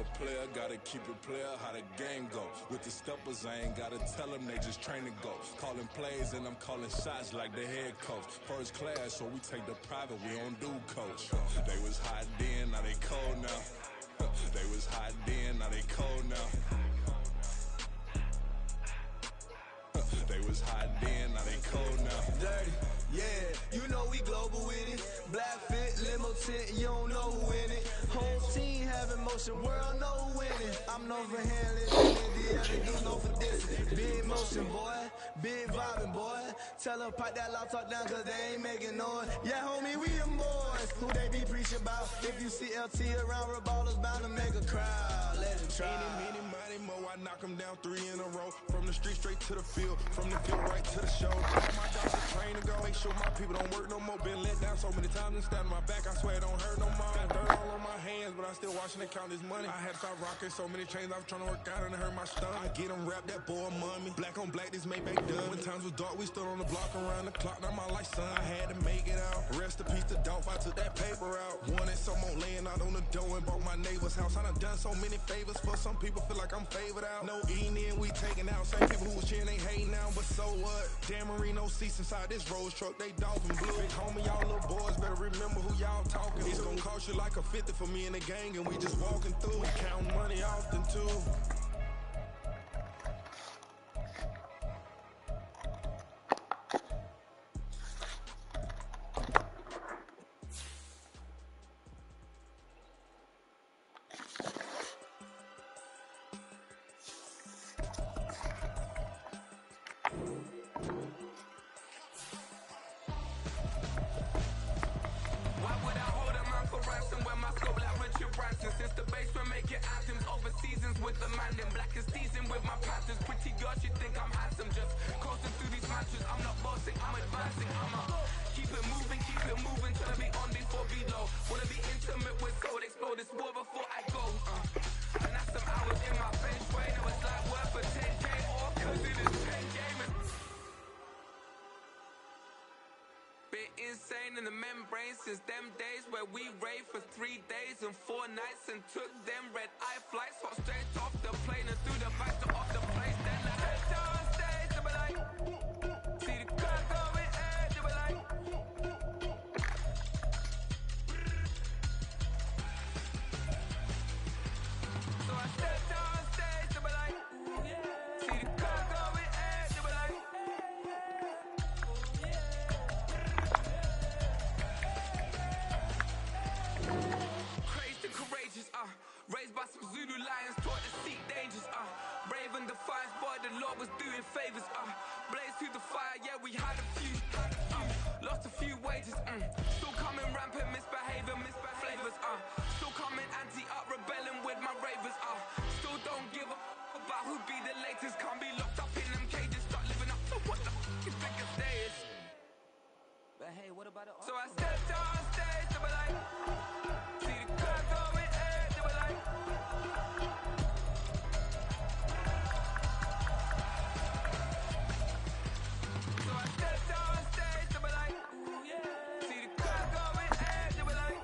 a player, gotta keep it player, how the game go. With the steppers, I ain't gotta tell them, they just train to go. Calling plays and I'm calling shots like the head coach. First class, so we take the private, we don't do coach. They was hot then, now they cold now. They was hot then, now they cold now. They was hot then, now they cold now. Dirty, yeah, you know we global with it. Black fit, limo tint, you don't know who in it. Whole team having motion, world know who winning. I'm known for handling it, the do know for this. Big motion, boy, big vibing, boy. Tell her pipe that loud talk down, cause they ain't making noise. Yeah, homie, we them boys, who they be preaching about. If you see LT around, Reballer's bound to make a crowd. Let him try. Any, mighty, mo, I knock them down 3 in a row. From the street straight to the field, from the field right to the show. My doctor train to go, make sure my people don't work no more. Been let down so many times and stabbed my back, I swear it don't hurt no more. Got dirt all on my hands, but I still watching it count this money. I had to stop rocking so many chains, I was trying to work out and it hurt my stomach. I get them rap, that boy among me. Black on black, this Maybach done. When times was dark, we stood on the block around the clock. Now my life, son, I had to make it out. Rest in peace to Dolph, I took that paper out. Wanted some more laying out on the dough and bought my neighbor's house. I done so many favors for some people, feel like I'm favored out. No eating in, we taking out. Same people who was cheering, they hating now, but so what? Dan Marino seats inside this Rolls truck, they dolphin blue. Big homie, y'all little boys better remember who y'all talking. It's gonna cost you like a 50 for me and the gang, and we just walking through. We counting money often too. Since the basement making anthems over seasons with the man in black is seasoned with my patterns. Pretty girls, you think I'm handsome, just coasting through these matches. I'm not bossing, I'm advancing. I'ma keep it moving till I be on before below. Wanna be intimate with soul, explore this war before I go. And that's some hours in my bench way. Now it's like work for 10K off, cause it is 10 gaming. Been insane in the membrane since them days where we raved for 3 days and 4 nights and took them red eye flights, hot straight off the plane and through the back to off the place. Then I head downstairs to be like, see the car going air to be like. So I stepped downstairs to be like, see the car going air to be like. Crazed and courageous, raised by some Zulu lions, taught to seek dangers, brave and defiant, boy, the Lord was doing favors, blaze through the fire, yeah, we had a few, lost a few wages, still coming rampant, misbehaving, flavors, still coming anti-up, rebelling with my ravers, still don't give a about who be the latest, can't be locked up in them cages, start living up to what the is biggest day is. But hey, what about it? So I stepped downstairs to be like, see the car going air to be like. So I stepped downstairs to be like, see the car going air to be like.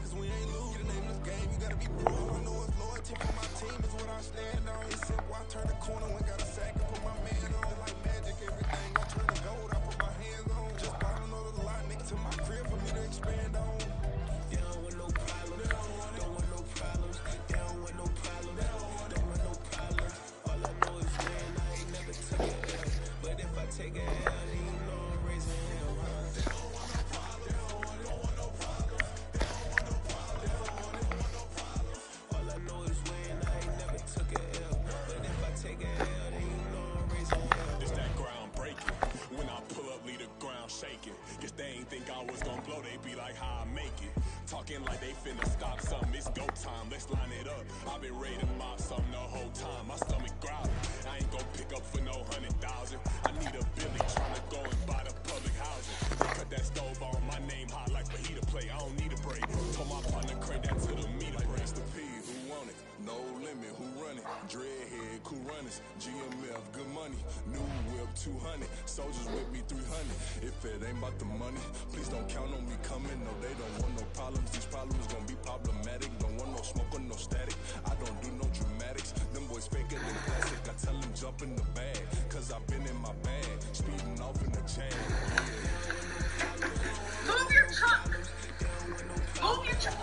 cause we ain't lose. Get a name in this game, you gotta be pro. I know it's loyalty for my team is what I stand on. It's simple, I turn the corner and got a sack and put my man on. Like magic, everything gon' turn to gold. I put my hands on. Just bought another lot next to my crib for me to expand on. They don't want no problems, don't want no problems. They don't want no problems, don't want no problems. All I know is win, I ain't never took a L. But if I take a L, then you know I'm raising hell. They don't want no problems, they don't want no problems. They don't want no problems, they don't want no problems. All I know is win, I ain't never took a L. But if I take a L, then you know I'm raising hell. It's that ground breaking. When I pull up, leave the ground shaking. Guess they ain't think I was gonna blow, they be like, how I make it. Talking like they finna stop something, it's go time, let's line it up. I've been ready to mob something the whole time, my stomach growling. I ain't gon' pick up for no 100,000. I need a Billy tryna go and buy the public housing. Cut that stove on, my name hot like fajita plate, I don't need a break. Told my partner crank that to the meter break. Mr. P, who want it? No limit, who run it? Dreadhead, cool runners, GMF, good money. New whip, 200, soldiers with me, 300. If it ain't about the money, please don't count on me coming. No, they don't want no problems. These problems gon' be problematic. Don't want no smoke or no static. I don't do no dramatics. Them boys faker than plastic. I tell them jump in the bag, cause I've been in my bag, speeding off in the chain. Move your tongue. Move your tongue.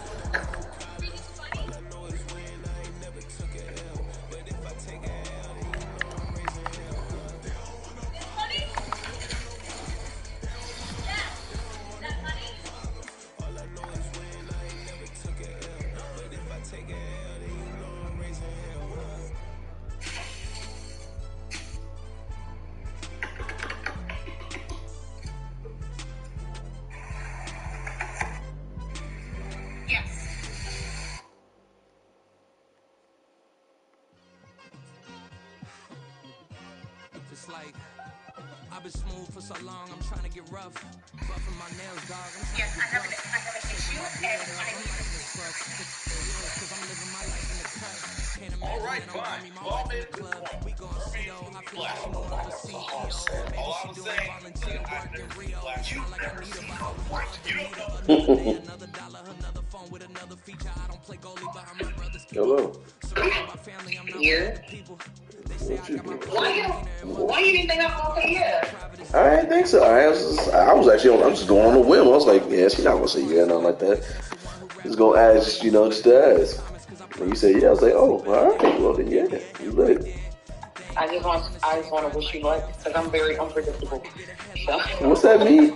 It's like I've been smooth for so long, I'm trying to get rough. Buffing my nails, dog. Yes, I have an issue, and I need to Cause I'm living my life in the cut. Can't imagine All right, that I'm fine. me my 12 wife in minutes the is club. one. We gon' see though. I feel like she more of a CEO. Maybe All she I'm doing saying volunteer is work in Rio. like Sound you've like I never need a seen bottle before. of You don't know. another day, another dollar, another phone with another feature. I don't play goalie, but I'm my brother's keeper. Hello. Surrounded by family, I'm not Here. one of the people. They say I got my Why you didn't think I was gonna say yeah? I didn't think so. I was actually I'm just going on a whim. I was like, yeah, she's not gonna say yeah, nothing like that. Just gonna ask, just to ask. And you said yeah. I was like, oh, all right. Well then, yeah, you lit. I just want to wish you luck because I'm very unpredictable. So. What's that mean?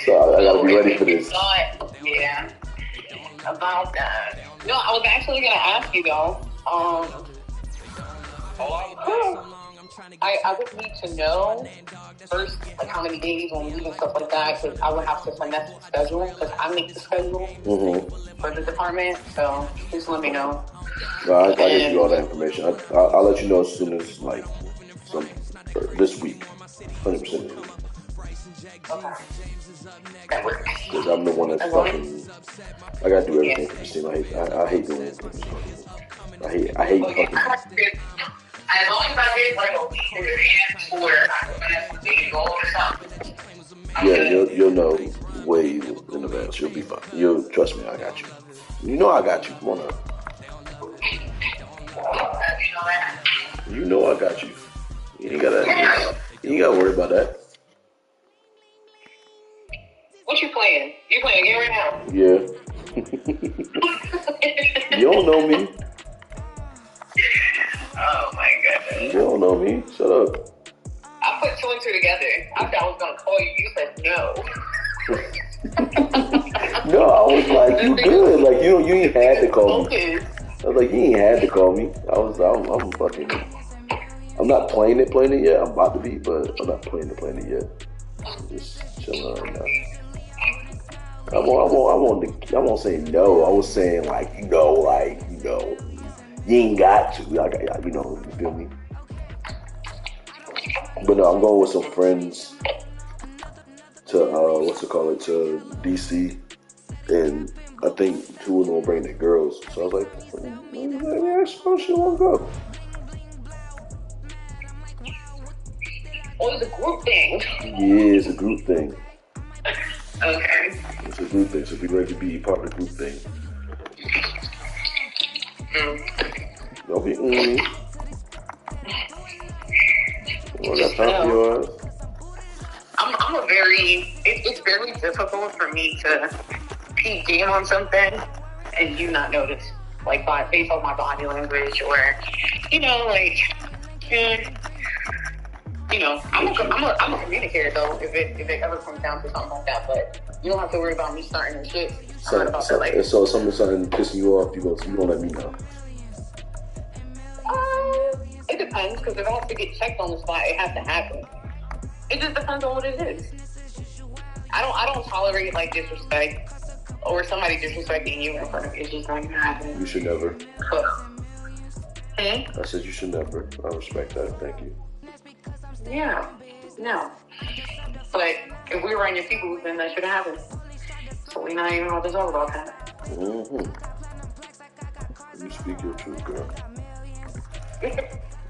So I gotta be ready for this. Yeah. About that. No, I was actually gonna ask you though. I would need to know first, like how many days on leave and stuff like that, because I would have to finesse the schedule, because I make the schedule for the department. So just let me know. No, I'll get you all that information. I'll let you know as soon as like this week, 100%. Okay. That works. Because I'm the one that's fucking. I gotta do everything for this team. I hate doing it. I hate fucking. As long as I get like a week in advance where I'm going to go or something. Yeah, you'll know way in advance. You'll be fine. You'll trust me. I got you. You know I got you. Come on now. You know I got you. You ain't gotta worry about that. What you playing? You playing a game right now? Yeah. You don't know me. Oh my goodness. You don't know me. Shut up. I put two and two together. I thought I was gonna call you. You said no. No, I was like, you good. Like you ain't had to call me. I was like, you ain't had to call me. I'm fucking. I'm not playing it yet. I'm about to be, but I'm not playing it yet. I'm just chilling right now. I won't say no. I was saying you ain't got to. You feel me? But no, I'm going with some friends to to DC, and I think two of them will bring their girls. So I was like, yeah, so she won't go. Oh, it's a group thing. Yeah, it's a group thing. Okay. It's a group thing, so be ready to be part of the group thing. Don't be Well, that's not yours. I'm a very, it's very difficult for me to peep game on something and you not notice, like based on my body language or, like, I'm a communicator though. If it ever comes down to something like that, but you don't have to worry about me starting and shit. So something pissing you off, you don't let me know. It depends, because if I have to get checked on the spot, it has to happen. It just depends on what it is. I don't tolerate like disrespect or somebody disrespecting you in front of you. It's just not gonna happen. You should never. I said you should never. I respect that. Thank you. Yeah. No. But if we were on your people, then that should happen. So we're not even going to talk about that. You speak your truth, girl.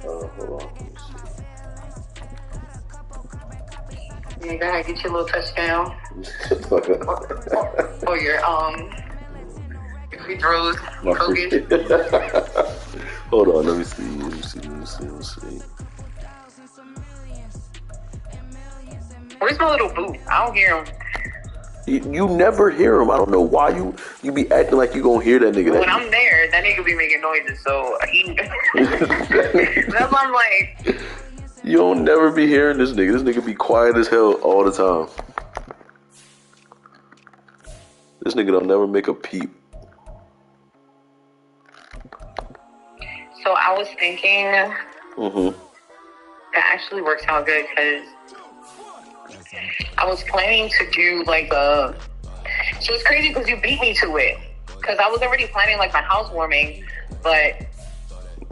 Hold on. Let me see. Yeah, go ahead, get your little touchdown. or your free throws. Focus. Hold on, let me see. Where's my little boo? I don't hear him. You never hear him. I don't know why you be acting like you gonna hear that nigga. When I'm there, that nigga be making noises, so that's why I'm like. You don't never be hearing this nigga. This nigga be quiet as hell all the time. This nigga don't never make a peep. So I was thinking that actually works out good because I was planning to do like so it's crazy because you beat me to it because I was already planning like my housewarming, but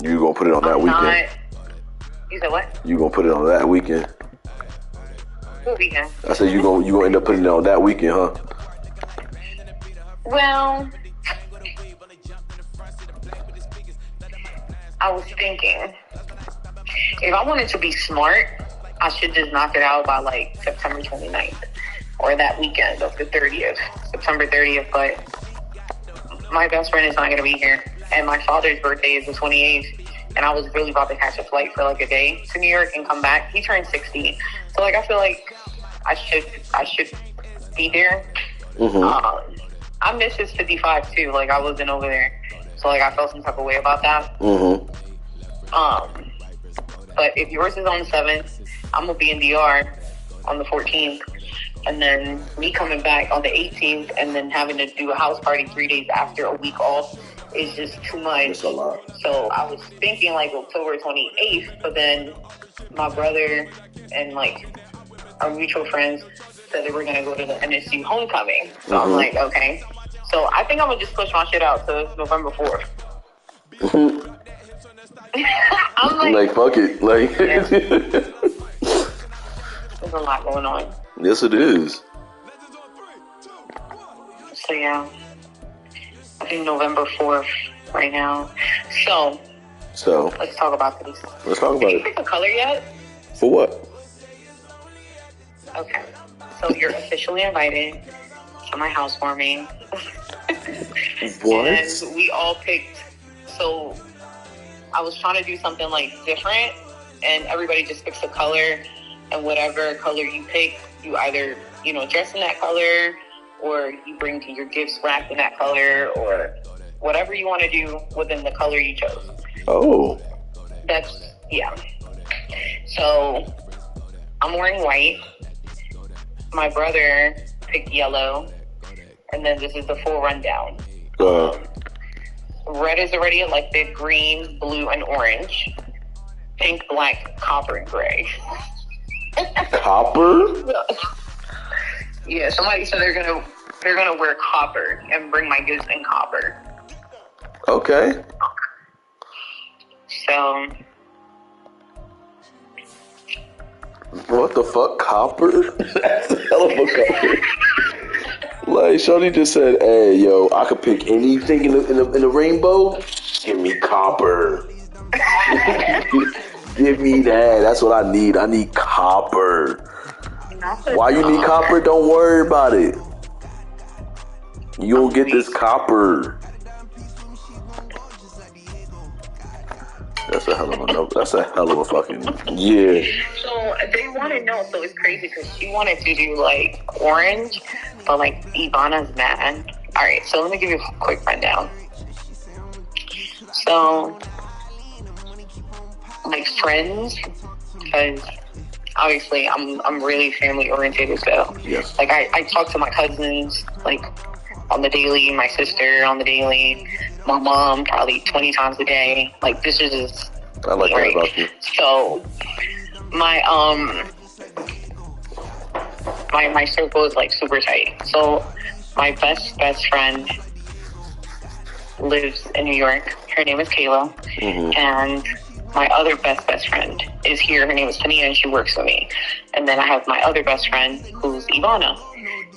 you gonna put it on that weekend? You said what? You gonna put it on that weekend? What weekend? I said you gonna end up putting it on that weekend, huh? Well, I was thinking if I wanted to be smart, I should just knock it out by like September 29th or that weekend of the 30th, September 30th. But my best friend is not going to be here. And my father's birthday is the 28th. And I was really about to catch a flight for like a day to New York and come back. He turned 60. So like, I feel like I should be there. I miss his 55 too. Like I wasn't over there. So like, I felt some type of way about that. But if yours is on the 7th, I'm going to be in DR on the 14th. And then me coming back on the 18th and then having to do a house party 3 days after a week off is just too much. That's a lot. So I was thinking like October 28th, but then my brother and like our mutual friends said they were going to go to the NSU homecoming. So I'm like, okay. So I think I'm going to just push my shit out to November 4th. I'm like fuck it. Like there's a lot going on. Yes, it is. So yeah, I think November 4th right now. So let's talk about this. Let's talk about Did you pick a color yet? For what? Okay, so you're officially invited to my housewarming. What? And we all picked. So I was trying to do something like different, and everybody just picks a color, and whatever color you pick, you either, dress in that color, or you bring your gifts wrapped in that color, or whatever you want to do within the color you chose. Oh. Yeah. So I'm wearing white. My brother picked yellow, and then this is the full rundown. Red is already elected, green, blue, and orange. Pink, black, copper, and gray. Copper? Yeah, somebody said they're gonna wear copper and bring my gifts in copper. Okay. So what the fuck? Copper? That's a hell of a color. Like, Shorty just said, hey, yo, I could pick anything in the rainbow. Give me copper. Give me that. That's what I need. I need copper. Why you need copper? Don't worry about it. You don't get this copper. That's a hell of a no. That's a hell of a fucking yeah. So they want to know. So it's crazy because she wanted to do like orange, but like Ivana's mad. All right, so let me give you a quick rundown. So, like friends, because obviously I'm really family oriented as well. Yes. Like I talk to my cousins like on the daily, my sister on the daily, my mom probably 20 times a day. Like this is just I like that about you. So my my circle is like super tight. So my best friend lives in New York. Her name is Kayla. Mm-hmm. And my other best friend is here. Her name is Tania, and she works with me. And then I have my other best friend, who's Ivana.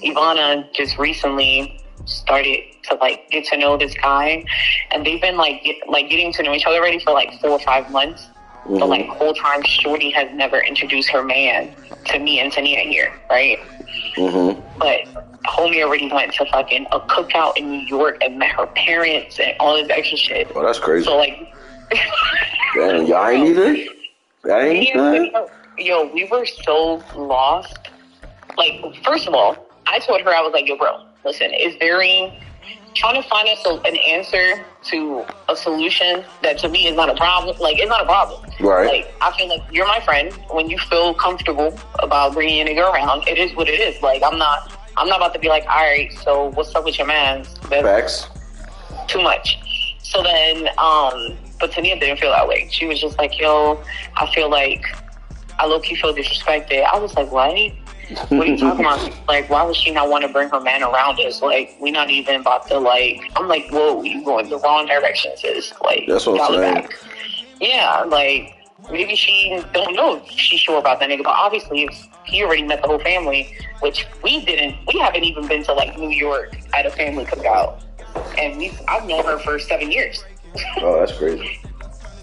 Ivana just recently started to like get to know this guy, and they've been getting to know each other already for like 4 or 5 months. Mm-hmm. But like whole time, Shorty has never introduced her man to me and Tania here, right? Mm-hmm. But homie already went to fucking a cookout in New York and met her parents and all this extra shit. Oh, that's crazy. So like, damn, y'all ain't either. Y'all ain't either. Yo, we were so lost. Like, first of all, I told her, I was like, yo, bro, listen, it's very trying to find us an answer to a solution that to me is not a problem. Like, it's not a problem. Right. Like, I feel like you're my friend. When you feel comfortable about bringing a nigga around, it is what it is. Like, I'm not about to be like, all right, so what's up with your man? Facts. Too much. So then, but Tania didn't feel that way. She was just like, yo, I feel like I low-key feel disrespected. I was like, what? What are you talking about? Like, why would she not want to bring her man around us? Like, we're not even about to, like, I'm like, whoa, you going the wrong direction, sis. Like, that's what I'm saying. Back. Yeah, like, maybe she don't know if she's sure about that nigga, but obviously if he already met the whole family, which we haven't even been to, like, New York at a family cookout. And I've known her for 7 years. Oh, that's crazy.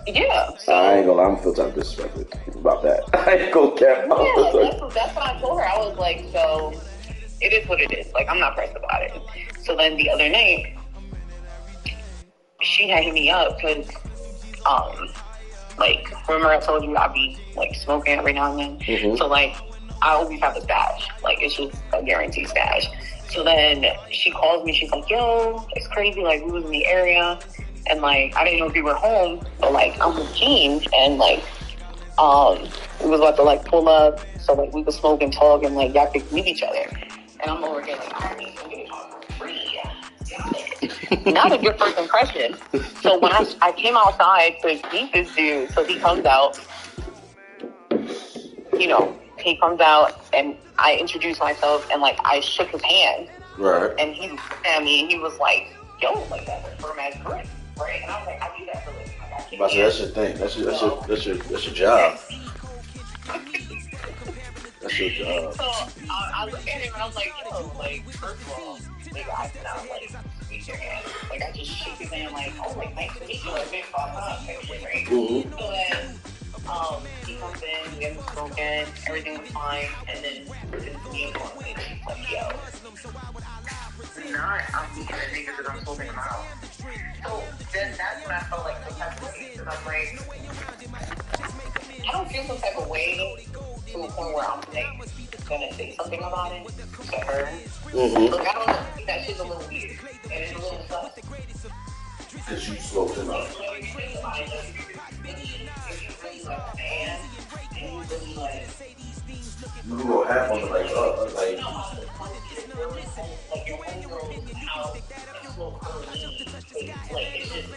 Yeah. So, I ain't gonna lie, I'm feel type disrespected about that. I ain't gonna cap. Yeah, that's what I told her. I was like, so it is what it is. Like, I'm not pressed about it. So then the other night, she had hit me up because, like, remember I told you I'd be, like, smoking every now and then? Mm-hmm. So, like, I always have a stash. Like, it's just a guaranteed stash. So then she calls me. She's like, yo, it's crazy. Like, we was in the area. And, like, I didn't know if you were home. But, like, I'm with Jeans. And, like, we was about to, like, pull up. So, like, we could smoke and talk. And, like, y'all could meet each other. And I'm over here, like, I need to talk free. Not a good first impression. So when I came outside to meet this dude, so he comes out, he comes out and I introduced myself and like I shook his hand. Right. And he looked at me and he was like, yo, like that's a firm ass grip, right? And I was like, I do that for living. Like, that's your thing. That's your job. That's your job. So I looked at him and I was like, yo, like, first of all, nigga, I cannot like squeeze your hand. Like I just shook his hand like, oh, like nice to meet you, like big fuck up, type shit, right? Mm-hmm. So then he comes in, we have him smoking, everything was fine, and then this me comes in, she's like, yo, I'm meeting the niggas that I'm smoking them out. So then that's when I felt like some type of way, because I'm like, I don't feel some type of way to a point where I'm like gonna say something about it to her. Mm-hmm. Like I don't know, I think that shit's a little weird and it's a little sus. Because you smoked him out. If you really like a man and you really like, You can go half on it like like your homegirl's house and smoke her weed. Like it's just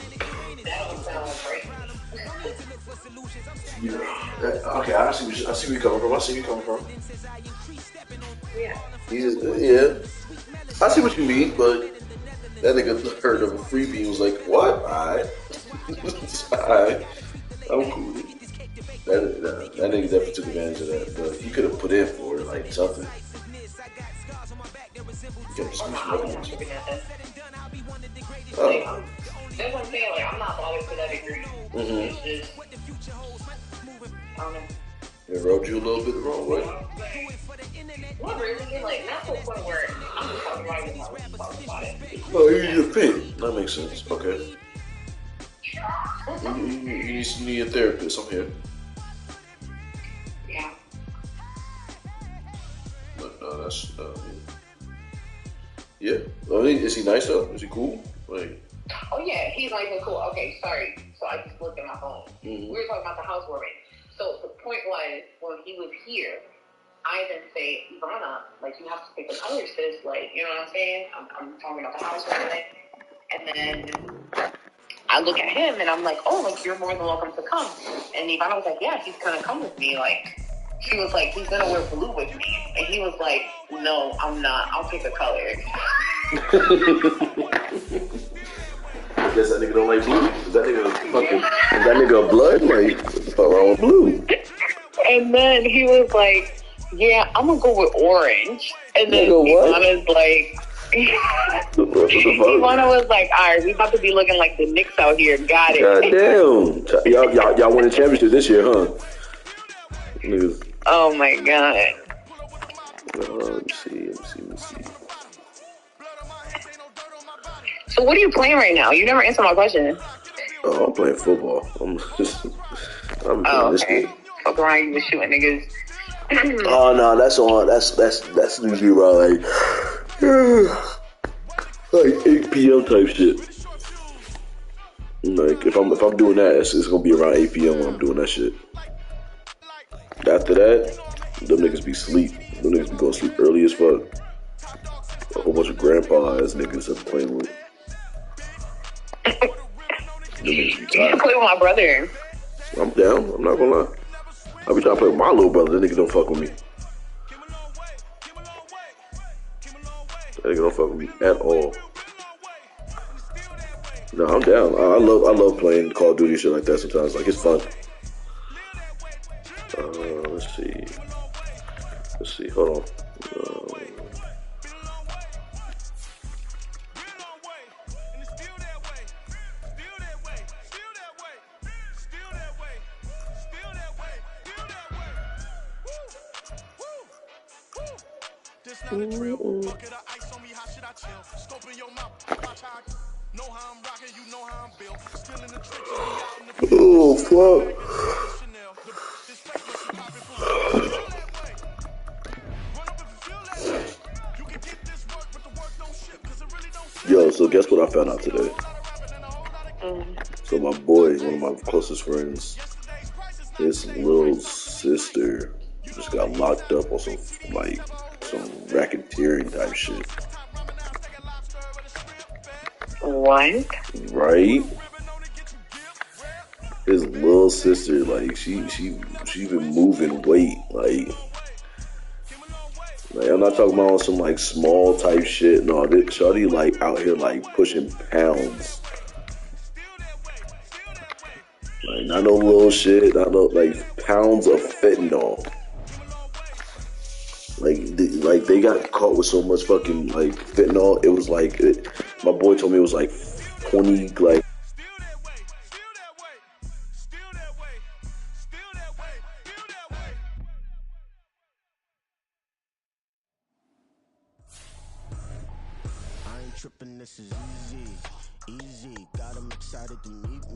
that would sound crazy. Yeah. Okay, I see where you're coming from. Yeah. I see what you mean, but that nigga heard of a freebie and was like, what? Alright. Alright. I'm cool. That nigga definitely took advantage of that, but he could have put in for it, like something. He kept squishing up. Oh. That's what I'm saying, like, I'm not bothered to that degree. Mm-hmm. It's just, I don't know. It rubbed you a little bit the wrong way? Not really, like, not to a point where I'm just talking about it when I talk about it. Oh, you need a fit. That makes sense. Okay. You need a therapist. I'm here. Yeah. But no, that's yeah. I mean, is he nice though? Is he cool? Like. Oh yeah, he's nice and cool. Okay, sorry. So I just looked at my phone. Mm-hmm. We were talking about the housewarming. So the point was, when he was here, I then say, Ivana, like, you have to pick the colors, sis. Like, you know what I'm saying? I'm talking about the housewarming. And then I look at him and I'm like, oh, like, you're more than welcome to come. And Ivana was like, yeah, he's gonna come with me. Like, she was like, he's gonna wear blue with me. And he was like, no, I'm not. I'll pick a color. I guess that nigga don't like blue. Is that nigga a blood? Like, what the fuck wrong with blue? And then he was like, yeah, I'm gonna go with orange. And then Ivana's like, Ivana was like, all right, we about to be looking like the Knicks out here. Got it. Goddamn. Y'all won the championship this year, huh? Niggas. Oh my god. Let me see. So what are you playing right now? You never answered my question. Oh, I'm playing football. I'm okay. Fuck around, you was shooting niggas. Oh no, that's on. That's usually around like 8 p.m. type shit. Like if I'm doing that, it's gonna be around 8 p.m. when I'm doing that shit. After that, them niggas be sleep. Them niggas be going to sleep early as fuck. A whole bunch of grandpa ass niggas I'm playing with. Them niggas be You should tired. play with my brother. I'm down. I'm not gonna lie. I be trying to play with my little brother. That nigga don't fuck with me. That nigga don't fuck with me at all. No, I'm down. I love playing Call of Duty shit like that sometimes. Like, it's fun. Let's see. Hold on. Oh, fuck. Yo, so guess what I found out today? So my boy, one of my closest friends, his little sister just got locked up on some racketeering type shit. What? Right? His little sister, like she been moving weight, like I'm not talking about some like small type shit. No, this shawty like out here like pushing pounds. Like not no little shit, not no like pounds of fentanyl. Like they got caught with so much fucking like fentanyl. It was like my boy told me it was like 20 like. Trippin', this is easy. Got 'em excited to meet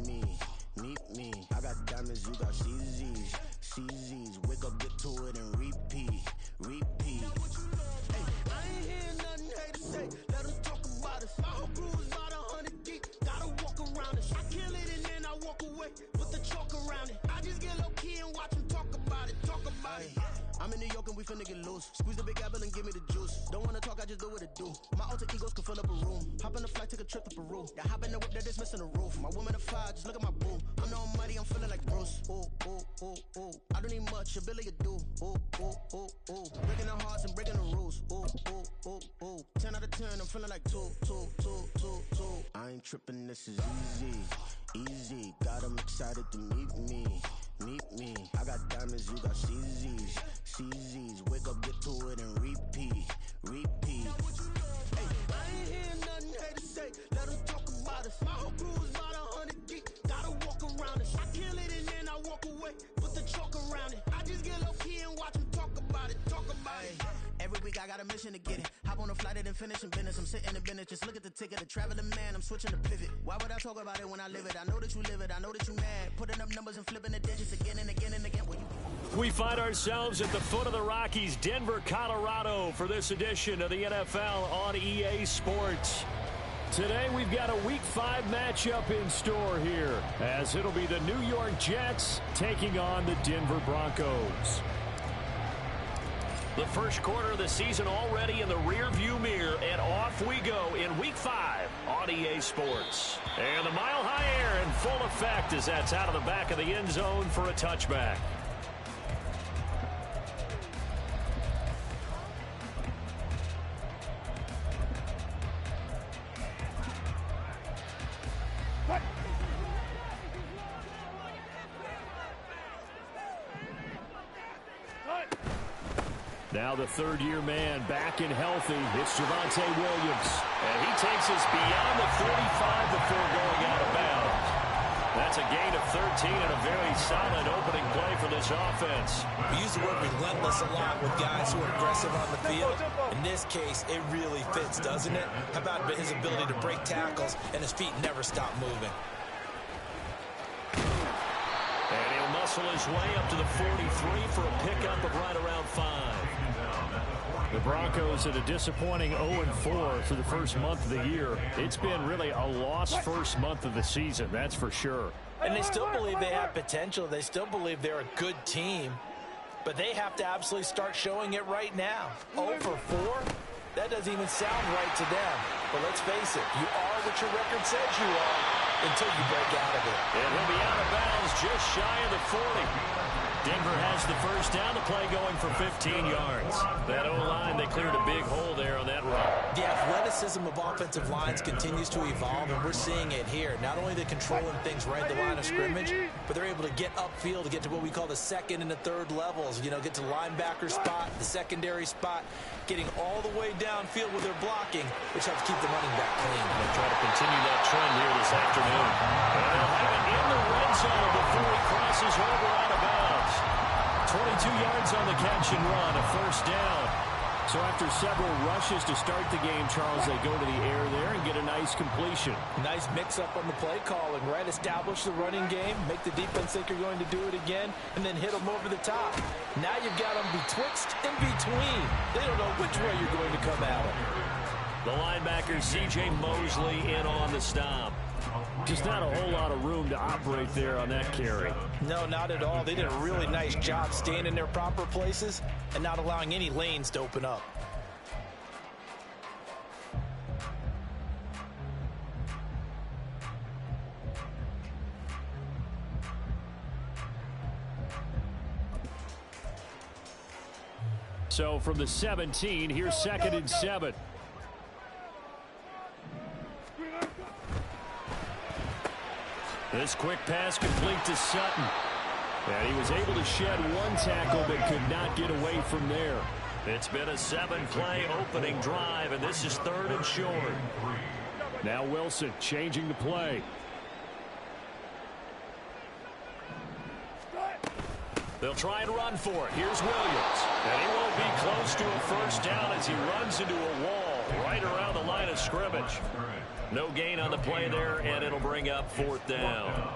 me. I got diamonds, you got CZs. Wake up, get to it, and repeat. Hey, I ain't hear nothing haters say. Let 'em talk about us. My whole crew is about 100 deep. Gotta walk around us. I kill it and then I walk away. Put the chalk around it. I just get low key and watch 'em talk about it. I'm in New York and we finna get loose. Squeeze the big apple and give me the juice. Don't wanna talk, I just do what it do. My alter egos can fill up a room. Hop on a flight, take a trip to Peru. Yeah, hop in the whip that is missing the roof. My woman a fire, just look at my boo. I'm the almighty, I'm feeling like Bruce. Ooh. I don't need much, ability to do. Ooh. Breaking the hearts and breaking the rules. Ooh. 10 out of 10, I'm feeling like 2. I ain't tripping, this is easy. Got 'em excited to meet me. I got diamonds, you got CZs. Wake up, get to it, and repeat. Hey, I ain't hear nothing haters say. Let 'em talk about us. My whole crew is about 100 deep. Gotta walk around us. I kill it and then I walk away. Put the chalk around it. I just get low key and watch 'em talk about it. Every week I got a mission to get it. Hop hop on a flight and finish in business. I'm sitting in business, just look at the ticket, the traveling man, I'm switching to pivot. Why would I talk about it when I live it? I know that you live it, I know that you mad. Putting up numbers and flipping the digits again and again and again. We find ourselves at the foot of the Rockies, Denver, Colorado, for this edition of the NFL on EA Sports. Today we've got a Week 5 matchup in store here, as it'll be the New York Jets taking on the Denver Broncos. The first quarter of the season already in the rear-view mirror, and off we go in Week 5 on EA Sports. And the Mile High Air in full effect as that's out of the back of the end zone for a touchback. Now the third-year man back and healthy. It's Javonte Williams. And he takes us beyond the 35 before going out of bounds. That's a gain of 13 and a very solid opening play for this offense. We use the word relentless a lot with guys who are aggressive on the field. In this case, it really fits, doesn't it? How about his ability to break tackles and his feet never stop moving? And he'll muscle his way up to the 43 for a pickup of right around 5. The Broncos at a disappointing 0-4 for the first month of the year. It's been really a lost first month of the season, that's for sure. And they still believe they have potential. They still believe they're a good team. But they have to absolutely start showing it right now. 0-4? That doesn't even sound right to them. But let's face it, you are what your record says you are until you break out of it. And he'll be out of bounds just shy of the 40. Denver has the first down, the play going for 15 yards. That O-line, they cleared a big hole there on that run. The athleticism of offensive lines continues to evolve, and we're seeing it here. Not only are they controlling things right at the line of scrimmage, but they're able to get upfield to get to what we call the second and the third levels. You know, get to the linebacker spot, the secondary spot, getting all the way downfield with their blocking, which helps keep the running back clean. They'll try to continue that trend here this afternoon. And they'll have it in the red zone before he crosses over out of bounds. 22 yards on the catch and run, a first down. So after several rushes to start the game, Charles, they go to the air there and get a nice completion. Nice mix-up on the play calling, right? Establish the running game, make the defense think you're going to do it again, and then hit them over the top. Now you've got them betwixt and between. They don't know which way you're going to come at them. The linebacker, C.J. Mosley, in on the stop. Just not a whole lot of room to operate there on that carry. No, not at all. They did a really nice job staying in their proper places and not allowing any lanes to open up. So from the 17, here's 2nd and 7. This quick pass complete to Sutton. And he was able to shed one tackle but could not get away from there. It's been a 7-play opening drive, and this is 3rd and short. Now Wilson changing the play. They'll try and run for it. Here's Williams. And he won't be close to a first down as he runs into a wall right around the line of scrimmage. No gain on the play there, and it'll bring up 4th down.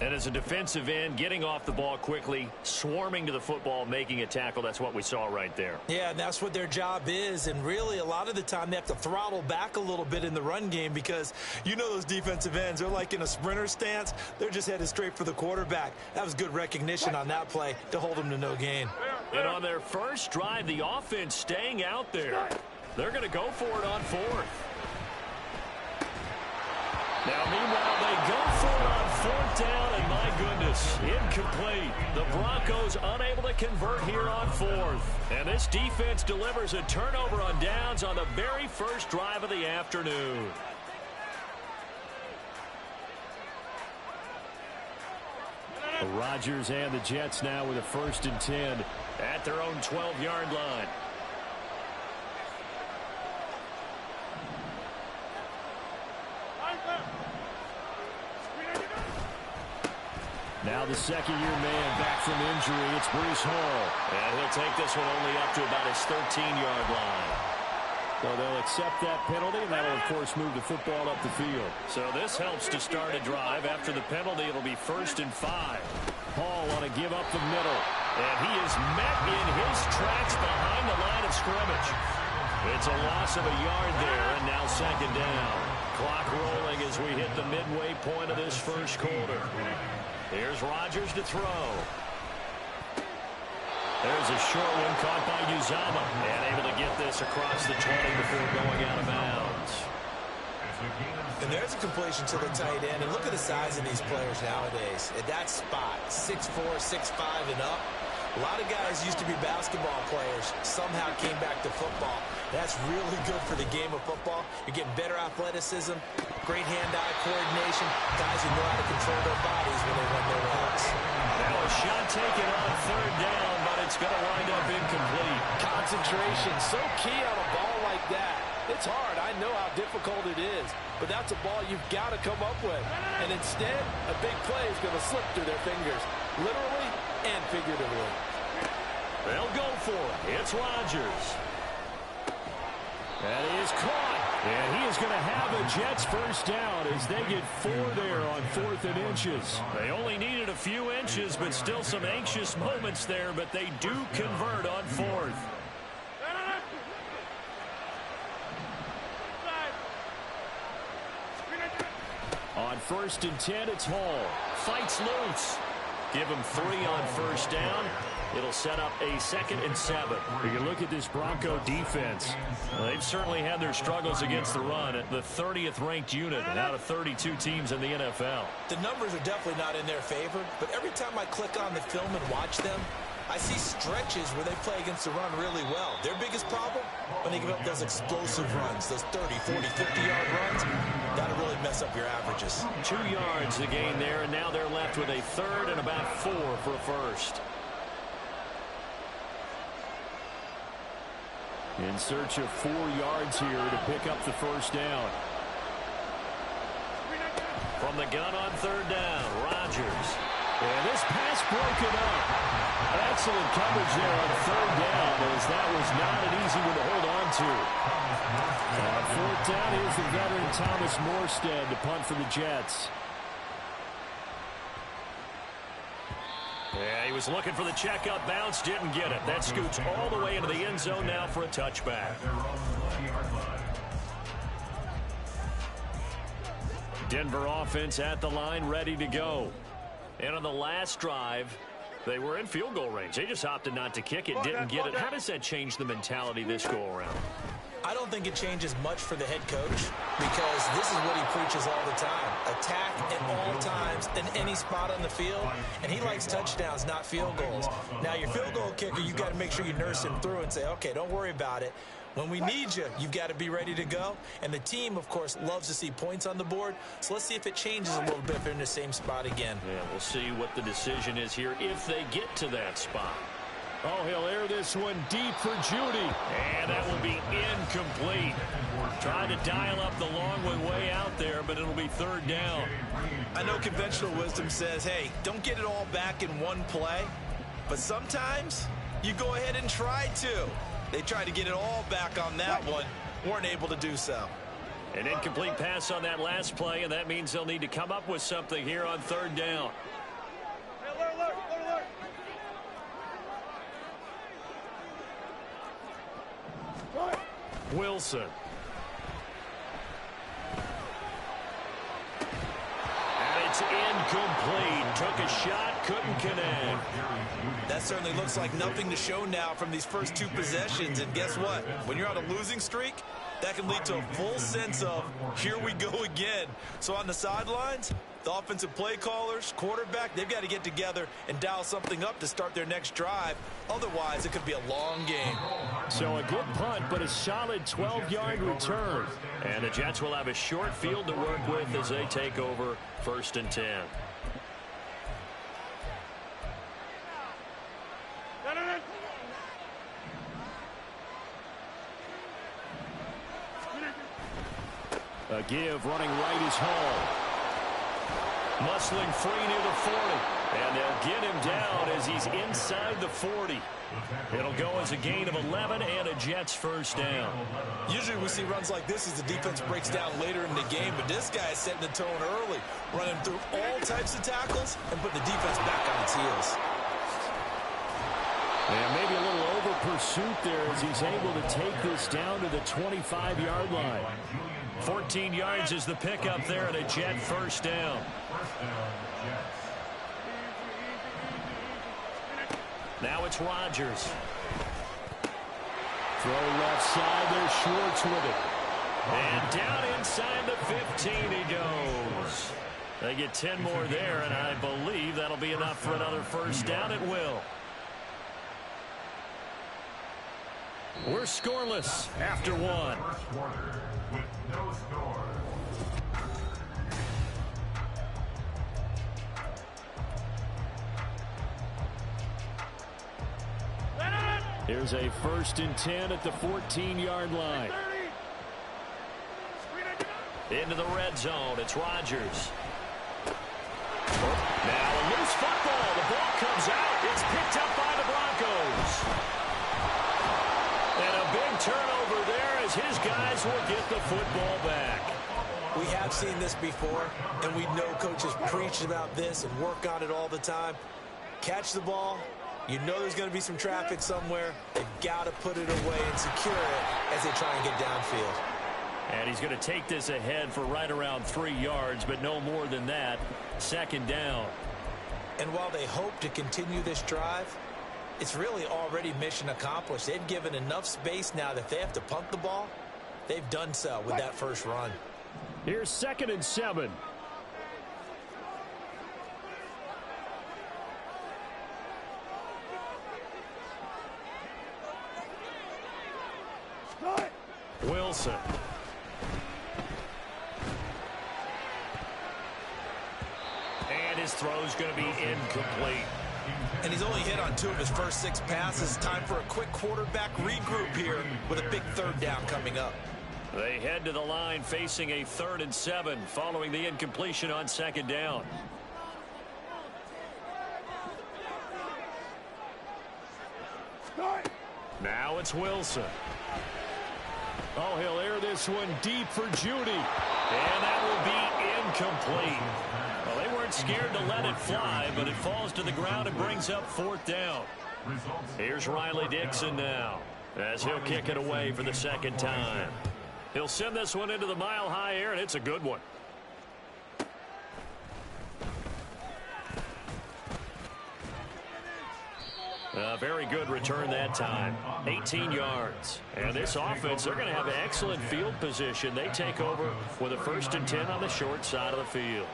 And as a defensive end, getting off the ball quickly, swarming to the football, making a tackle, that's what we saw right there. Yeah, and that's what their job is. And really, a lot of the time, they have to throttle back a little bit in the run game because you know those defensive ends, they're like in a sprinter stance. They're just headed straight for the quarterback. That was good recognition on that play to hold them to no gain. And on their first drive, the offense staying out there. They're going to go for it on 4th. Now, meanwhile, they go for it on 4th down, and my goodness, incomplete. The Broncos unable to convert here on 4th. And this defense delivers a turnover on downs on the very first drive of the afternoon. The Rodgers and the Jets now with a 1st and 10 at their own 12-yard line. Now the second-year man back from injury. It's Breece Hall. And he'll take this one only up to about his 13-yard line. So they'll accept that penalty, and that'll, of course, move the football up the field. So this helps to start a drive. After the penalty, it'll be 1st and 5. Hall on a give up the middle. And he is met in his tracks behind the line of scrimmage. It's a loss of a yard there, and now 2nd down. Clock rolling as we hit the midway point of this first quarter. Here's Rodgers to throw. There's a short one caught by Uzama, and able to get this across the 20 before going out of bounds. And there's a completion to the tight end. And look at the size of these players nowadays. At that spot, 6'4", 6'5", and up. A lot of guys used to be basketball players, somehow came back to football. That's really good for the game of football. You're getting better athleticism, great hand-eye coordination, guys who know how to control their bodies when they run their routes. Now a shot taken on 3rd down, but it's going to wind up incomplete. Concentration, so key on a ball like that. It's hard. I know how difficult it is, but that's a ball you've got to come up with. And instead, a big play is going to slip through their fingers, literally and figuratively. They'll go for it. It's Rodgers. That is caught. And he is going to have a Jets first down as they get 4 there on 4th and inches. They only needed a few inches, but still some anxious moments there, but they do convert on 4th. On 1st and 10, it's Hall. Fights loose. Give him 3 on 1st down. It'll set up a 2nd and 7. You look at this Bronco defense. They've certainly had their struggles against the run at the 30th ranked unit out of 32 teams in the NFL. The numbers are definitely not in their favor, but every time I click on the film and watch them, I see stretches where they play against the run really well. Their biggest problem, when they give up those explosive runs, those 30, 40, 50-yard runs, that'll really mess up your averages. 2 yards the gain there, and now they're left with a 3rd and about 4 for a first. In search of 4 yards here to pick up the first down. From the gun on 3rd down, Rodgers. And this pass broken up. Excellent coverage there on 3rd down, as that was not an easy one to hold on to. On 4th down, here's the veteran Thomas Morstead to punt for the Jets. Yeah, he was looking for the checkup bounce, didn't get it. That scoots all the way into the end zone now for a touchback. Denver offense at the line, ready to go. And on the last drive, they were in field goal range. They just opted not to kick it, didn't get it. How does that change the mentality this go-around? I don't think it changes much for the head coach because this is what he preaches all the time. Attack at all times in any spot on the field, and he likes touchdowns, not field goals. Now, your field goal kicker, you've got to make sure you nurse him through and say, okay, don't worry about it. When we need you, you've got to be ready to go. And the team, of course, loves to see points on the board. So let's see if it changes a little bit if they're in the same spot again. Yeah, we'll see what the decision is here if they get to that spot. Oh, he'll air this one deep for Judy. And that will be incomplete. Trying to dial up the long one way out there, but it'll be 3rd down. I know conventional wisdom says, hey, don't get it all back in one play. But sometimes you go ahead and try to. They tried to get it all back on that one. Weren't able to do so. An incomplete pass on that last play, and that means they'll need to come up with something here on 3rd down. Wilson. And it's incomplete. Took a shot, couldn't connect. That certainly looks like nothing to show now from these first 2 possessions. And guess what? When you're on a losing streak, that can lead to a full sense of, here we go again. So on the sidelines, the offensive play callers, quarterback, they've got to get together and dial something up to start their next drive. Otherwise, it could be a long game. So a good punt, but a solid 12-yard return. And the Jets will have a short field to work with as they take over 1st and 10. A give, running right is Hall. Muscling free near the 40. And they'll get him down as he's inside the 40. It'll go as a gain of 11 and a Jets first down. Usually we see runs like this as the defense breaks down later in the game, but this guy is setting the tone early, running through all types of tackles and putting the defense back on its heels. And maybe a little over pursuit there as he's able to take this down to the 25-yard line. 14 yards is the pickup there and a Jet first down. Now it's Rodgers. Throw left side. There's Schwartz with it. And down inside the 15 he goes. They get 10 more there, and I believe that'll be enough for another first down. It will. We're scoreless after one. Here's a 1st and 10 at the 14-yard line. Into the red zone. It's Rodgers. Now a loose football. The ball comes out. It's picked up by the Broncos. And a big turnover there as his guys will get the football back. We have seen this before, and we know coaches preach about this and work on it all the time. Catch the ball. You know there's going to be some traffic somewhere. They've got to put it away and secure it as they try and get downfield. And he's going to take this ahead for right around 3 yards, but no more than that. 2nd down. And while they hope to continue this drive, it's really already mission accomplished. They've given enough space now that if they have to punt the ball, they've done so with that first run. Here's 2nd and 7. Wilson. And his throw's going to be incomplete. And he's only hit on 2 of his first 6 passes. Time for a quick quarterback regroup here with a big 3rd down coming up. They head to the line facing a 3rd and 7 following the incompletion on 2nd down. Now it's Wilson. Oh, he'll air this one deep for Judy. And that will be incomplete. Well, they weren't scared to let it fly, but it falls to the ground and brings up 4th down. Here's Riley Dixon now as he'll kick it away for the 2nd time. He'll send this one into the mile-high air, and it's a good one. A very good return that time. 18 yards. And this offense, they're going to have excellent field position. They take over with a 1st and 10 on the short side of the field.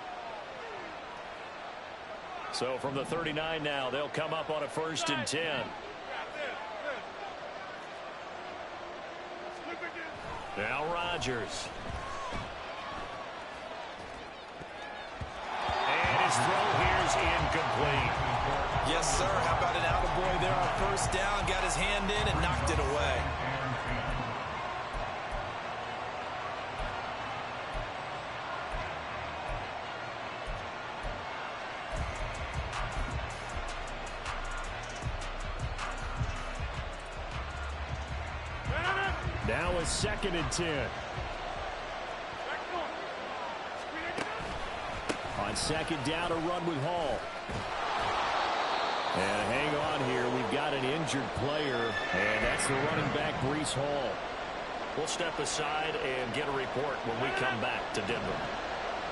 So from the 39 now, they'll come up on a 1st and 10. Now Rodgers. And his throw here's incomplete. Yes, sir. How about an attaboy there on 1st down? Got his hand in and knocked it away. Now a 2nd and 10. On 2nd down, a run with Hall. And hang on here. We've got an injured player, and that's the running back, Breece Hall. We'll step aside and get a report when we come back to Denver.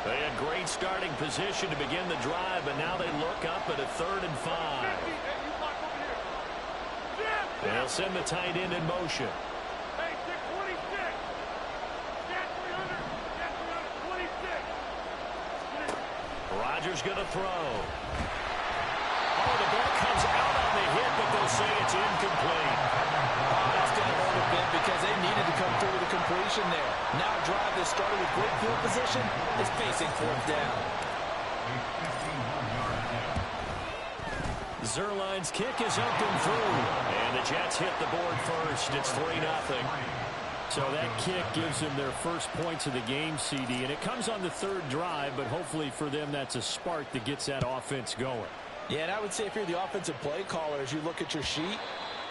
They had great starting position to begin the drive, but now they look up at a 3rd and 5. And they'll send the tight end in motion. Rodgers going to throw. Oh, the ball comes out on the hit, but they'll say it's incomplete. That's going to hurt a bit because they needed to come through with a completion there. Now a drive that started with great field position is facing 4th down. Zerline's kick is up and through. And the Jets hit the board first. It's 3-0. So that kick gives them their first points of the game, CD, and it comes on the third drive, but hopefully for them that's a spark that gets that offense going. Yeah, and I would say if you're the offensive play caller, as you look at your sheet,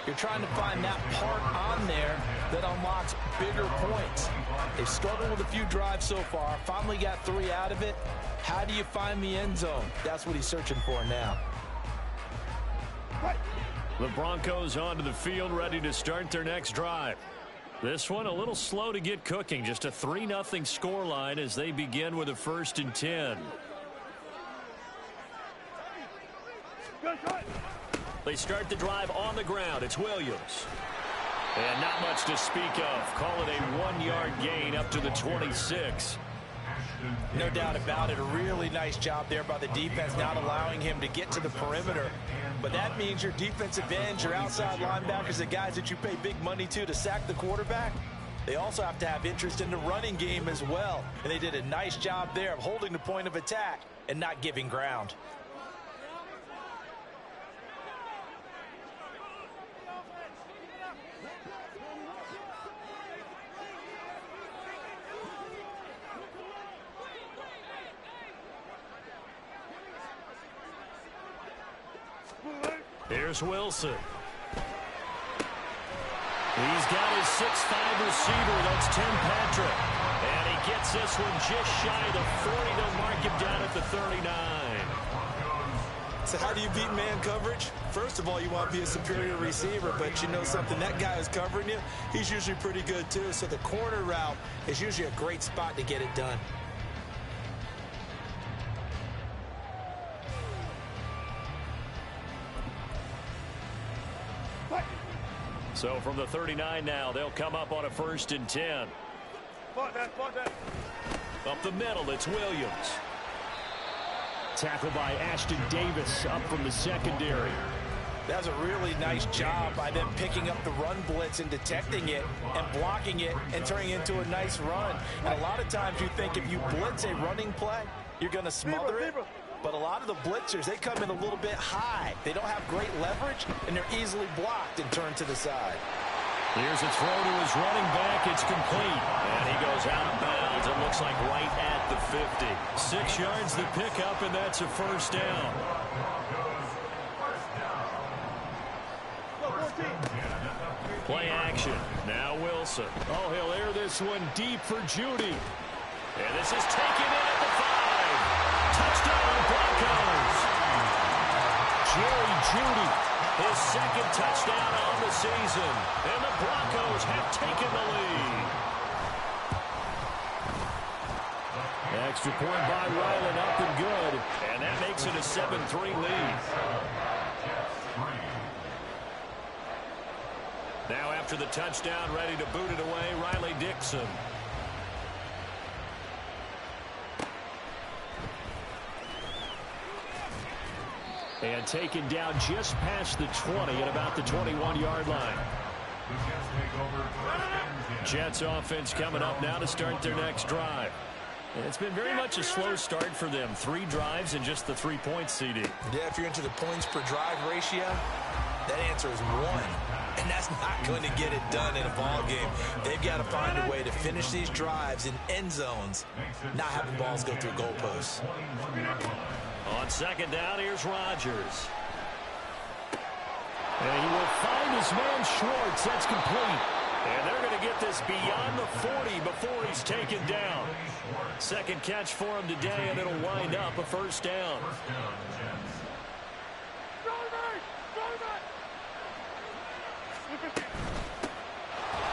you're trying to find that part on there that unlocks bigger points. They've struggled with a few drives so far, finally got 3 out of it. How do you find the end zone? That's what he's searching for now. The Broncos onto the field, ready to start their next drive. This one a little slow to get cooking. Just a 3-0 scoreline as they begin with a 1st and 10. They start the drive on the ground. It's Williams. And not much to speak of. Call it a 1-yard gain up to the 26. No doubt about it. A really nice job there by the defense, not allowing him to get to the perimeter. But that means your defensive ends, your outside linebackers, the guys that you pay big money to sack the quarterback, they also have to have interest in the running game as well. And they did a nice job there of holding the point of attack and not giving ground. Here's Wilson. He's got his 6'5" receiver. That's Tim Patrick. And he gets this one just shy of the 40. They'll mark him down at the 39. So how do you beat man coverage? First of all, you want to be a superior receiver, but you know something, that guy who's covering you, he's usually pretty good too. So the corner route is usually a great spot to get it done. So from the 39 now, they'll come up on a 1st and 10. Up the middle, it's Williams. Tackled by Ashton Davis up from the secondary. That was a really nice job by them picking up the run blitz and detecting it and blocking it and turning it into a nice run. And a lot of times you think if you blitz a running play, you're going to smother it. But a lot of the blitzers, they come in a little bit high. They don't have great leverage, and they're easily blocked and turned to the side. Here's a throw to his running back. It's complete. And he goes out of bounds. It looks like right at the 50. 6 yards the pickup, and that's a 1st down. Play action. Now Wilson. Oh, he'll air this one deep for Judy. And this is taken in at the 5. Touchdown, Broncos. Jerry Judy, his 2nd touchdown on the season. And the Broncos have taken the lead. Extra point by Ryland, up and good. And that makes it a 7-3 lead. Now after the touchdown, ready to boot it away, Riley Dixon. And taken down just past the 20 at about the 21-yard line. Jets offense coming up now to start their next drive. And it's been very much a slow start for them. 3 drives and just the 3 points, CD. Yeah, if you're into the points per drive ratio, that answer is 1. And that's not going to get it done in a ball game. They've got to find a way to finish these drives in end zones, not having balls go through goalposts. On 2nd down, here's Rodgers. And he will find his man Schwartz. That's complete. And they're going to get this beyond the 40 before he's taken down. 2nd catch for him today, and it'll wind up a 1st down.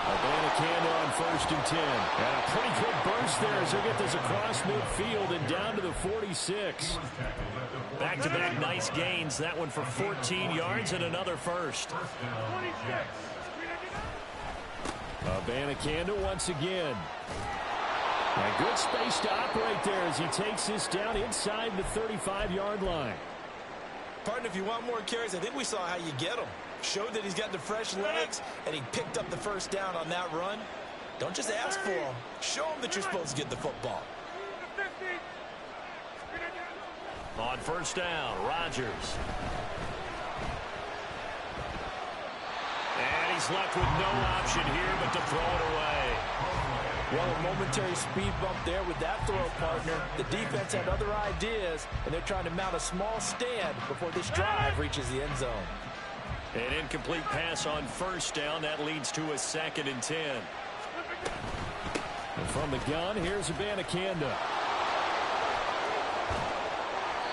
Abanicander on 1st and 10. And a pretty good burst there as he'll get this across midfield and down to the 46. Back-to-back nice gains. That one for 14 yards and another 1st. Abanicander once again. And good space to operate there as he takes this down inside the 35-yard line. Partner, if you want more carries, I think we saw how you get them. Showed that he's got the fresh legs, and he picked up the 1st down on that run. Don't just ask for them. Show them that you're supposed to get the football. On 1st down, Rodgers. And he's left with no option here but to throw it away. Well, a momentary speed bump there with that throw, partner. The defense had other ideas, and they're trying to mount a small stand before this drive reaches the end zone. An incomplete pass on first down. That leads to a 2nd and 10. And from the gun, here's Abanikanda.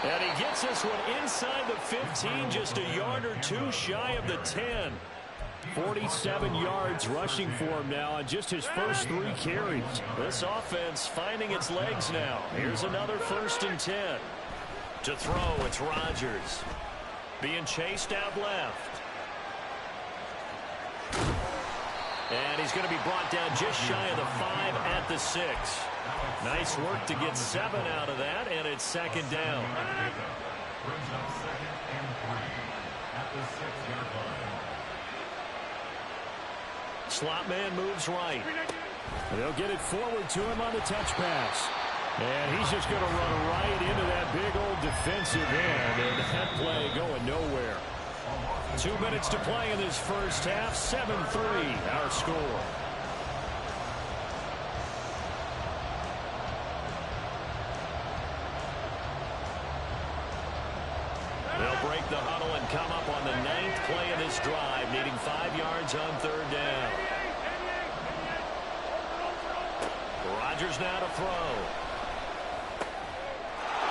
And he gets this one inside the 15, just a yard or two shy of the 10. 47 yards rushing for him now on just his first 3 carries. This offense finding its legs now. Here's another 1st and 10. To throw, it's Rodgers. Being chased out left. And he's going to be brought down just shy of the 5 at the 6. Nice work to get 7 out of that, and it's 2nd down. Slot man moves right. They'll get it forward to him on the touch pass. And he's just going to run right into that big old defensive end, and that play going nowhere. 2 minutes to play in this first half. 7-3 our score. They'll break the huddle and come up on the 9th play of this drive, needing 5 yards on 3rd down. Rodgers now to throw.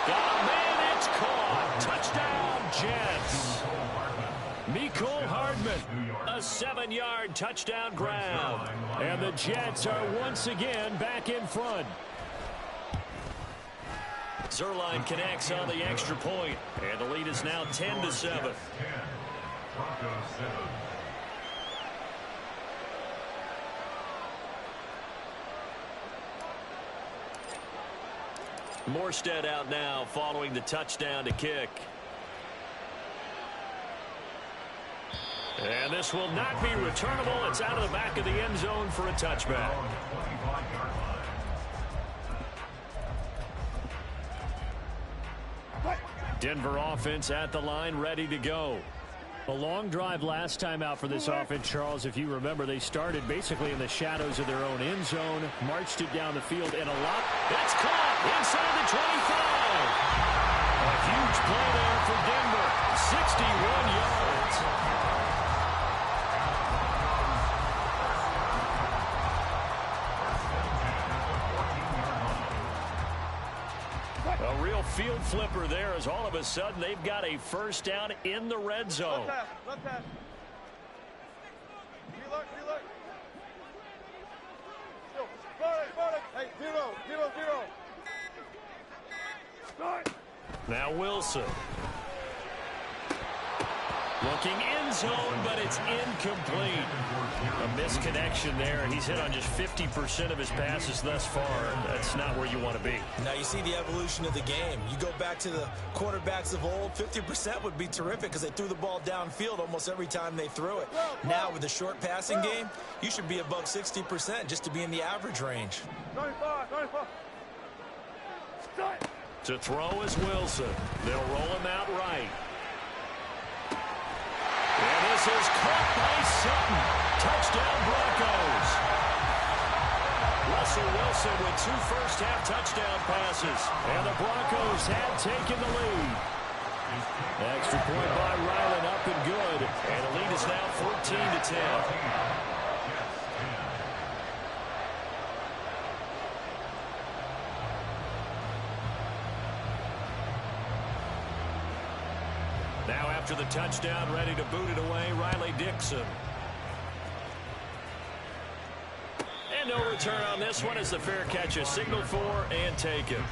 Got a man, it's caught. Touchdown, Jets. Mecole Hardman, a 7-yard touchdown grab. And the Jets are once again back in front. Zerline connects on the extra point, and the lead is now 10-7. Morstead out now following the touchdown to kick. And this will not be returnable. It's out of the back of the end zone for a touchback. Denver offense at the line, ready to go. A long drive last time out for this offense, Charles. If you remember, they started basically in the shadows of their own end zone, marched it down the field, and a lot. That's caught inside the 25. A huge play there for Denver. 61 yards. A real field flipper there, as all of a sudden they've got a first down in the red zone. Left pass. Relook. Hey, zero. Now Wilson. Looking end zone, but it's incomplete. A misconnection there. He's hit on just 50% of his passes thus far. That's not where you want to be. Now you see the evolution of the game. You go back to the quarterbacks of old, 50% would be terrific because they threw the ball downfield almost every time they threw it. Now with the short passing game, you should be above 60% just to be in the average range. 95. To throw is Wilson. They'll roll him out right. And this is caught by Sutton. Touchdown Broncos. Russell Wilson with 2 first-half touchdown passes. And the Broncos have taken the lead. Extra point by Ryland, up and good. And the lead is now 14-10. Now after the touchdown, ready to boot it away, Riley Dixon. And no return on this one as the fair catch is signaled for and taken.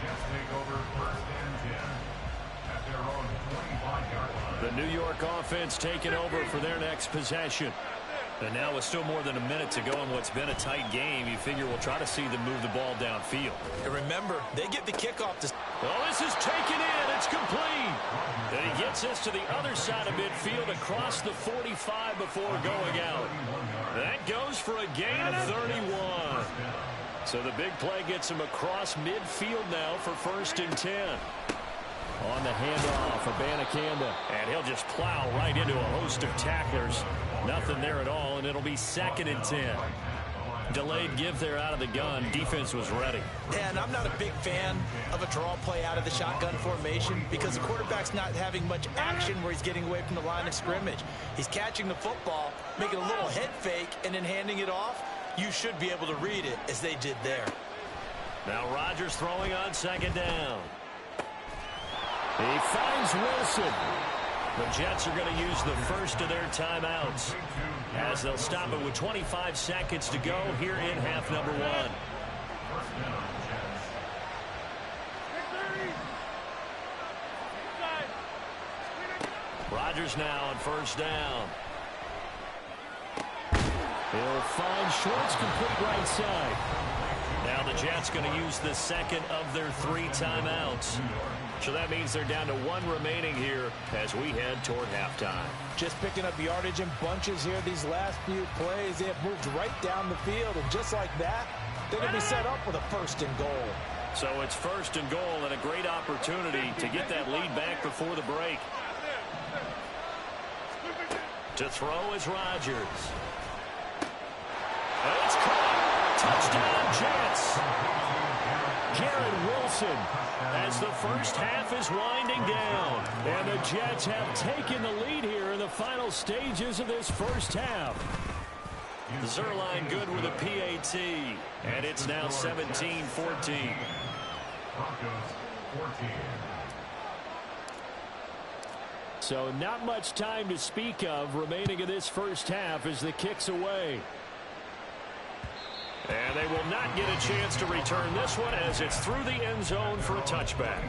The New York offense taking over for their next possession. And now with still more than a minute to go in what's been a tight game, you figure we'll try to see them move the ball downfield. And remember, they get the kickoff to... Well, this is taken in. It's complete. And he gets this to the other side of midfield across the 45 before going out. That goes for a gain of 31. So the big play gets him across midfield now for 1st and 10. On the handoff of Abanikanda. And he'll just plow right into a host of tacklers. Nothing there at all, and it'll be 2nd and 10. Delayed give there out of the gun. Defense was ready. And I'm not a big fan of a draw play out of the shotgun formation because the quarterback's not having much action where he's getting away from the line of scrimmage. He's catching the football, making a little head fake, and then handing it off. You should be able to read it as they did there. Now Rodgers throwing on 2nd down. He finds Wilson. The Jets are going to use the first of their timeouts as they'll stop it with 25 seconds to go here in half number 1. Rodgers now on 1st down. He'll find Schwartz complete right side. Now the Jets going to use the 2nd of their 3 timeouts. So that means they're down to 1 remaining here as we head toward halftime. Just picking up yardage in bunches here. These last few plays, they have moved right down the field. And just like that, they're going to be set up with a 1st and goal. So it's 1st and goal and a great opportunity to get that lead back before the break. To throw is Rodgers. It's caught. Touchdown, Jets. Jared Wilson as the first half is winding down. And the Jets have taken the lead here in the final stages of this first half. Zerline good with a PAT. And it's now 17-14. So not much time to speak of remaining in this first half as the kick's away. And they will not get a chance to return this one as it's through the end zone for a touchback.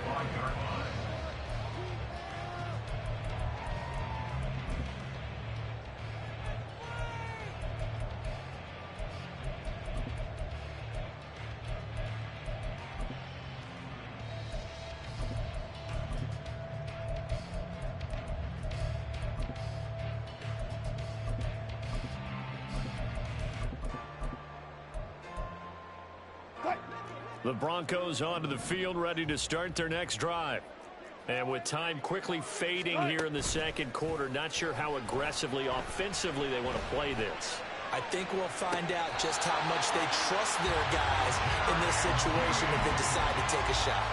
The Broncos onto the field, ready to start their next drive. And with time quickly fading here in the 2nd quarter, not sure how aggressively, offensively they want to play this. I think we'll find out just how much they trust their guys in this situation if they decide to take a shot.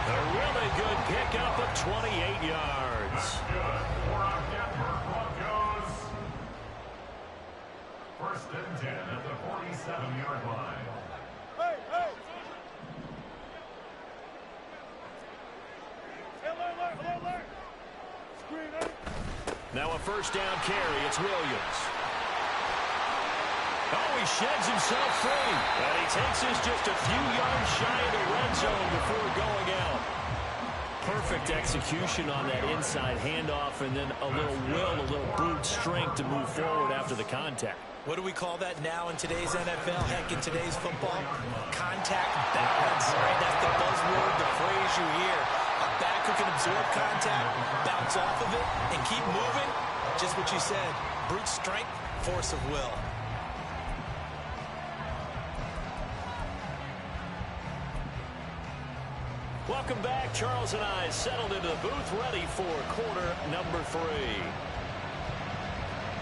A really good pickup of 28 yards. First and 10 at the 47-yard line. Now a first down carry. It's Williams. Oh, he sheds himself free. And he takes this just a few yards shy of the red zone before going out. Perfect execution on that inside handoff, and then a little will, a little brute strength to move forward after the contact. What do we call that now in today's NFL? Heck, in today's football? Contact balance, right? That's the buzzword, the phrase you hear. A back who can absorb contact, bounce off of it, and keep moving. Just what you said, brute strength, force of will. Welcome back. Charles and I settled into the booth, ready for quarter number 3.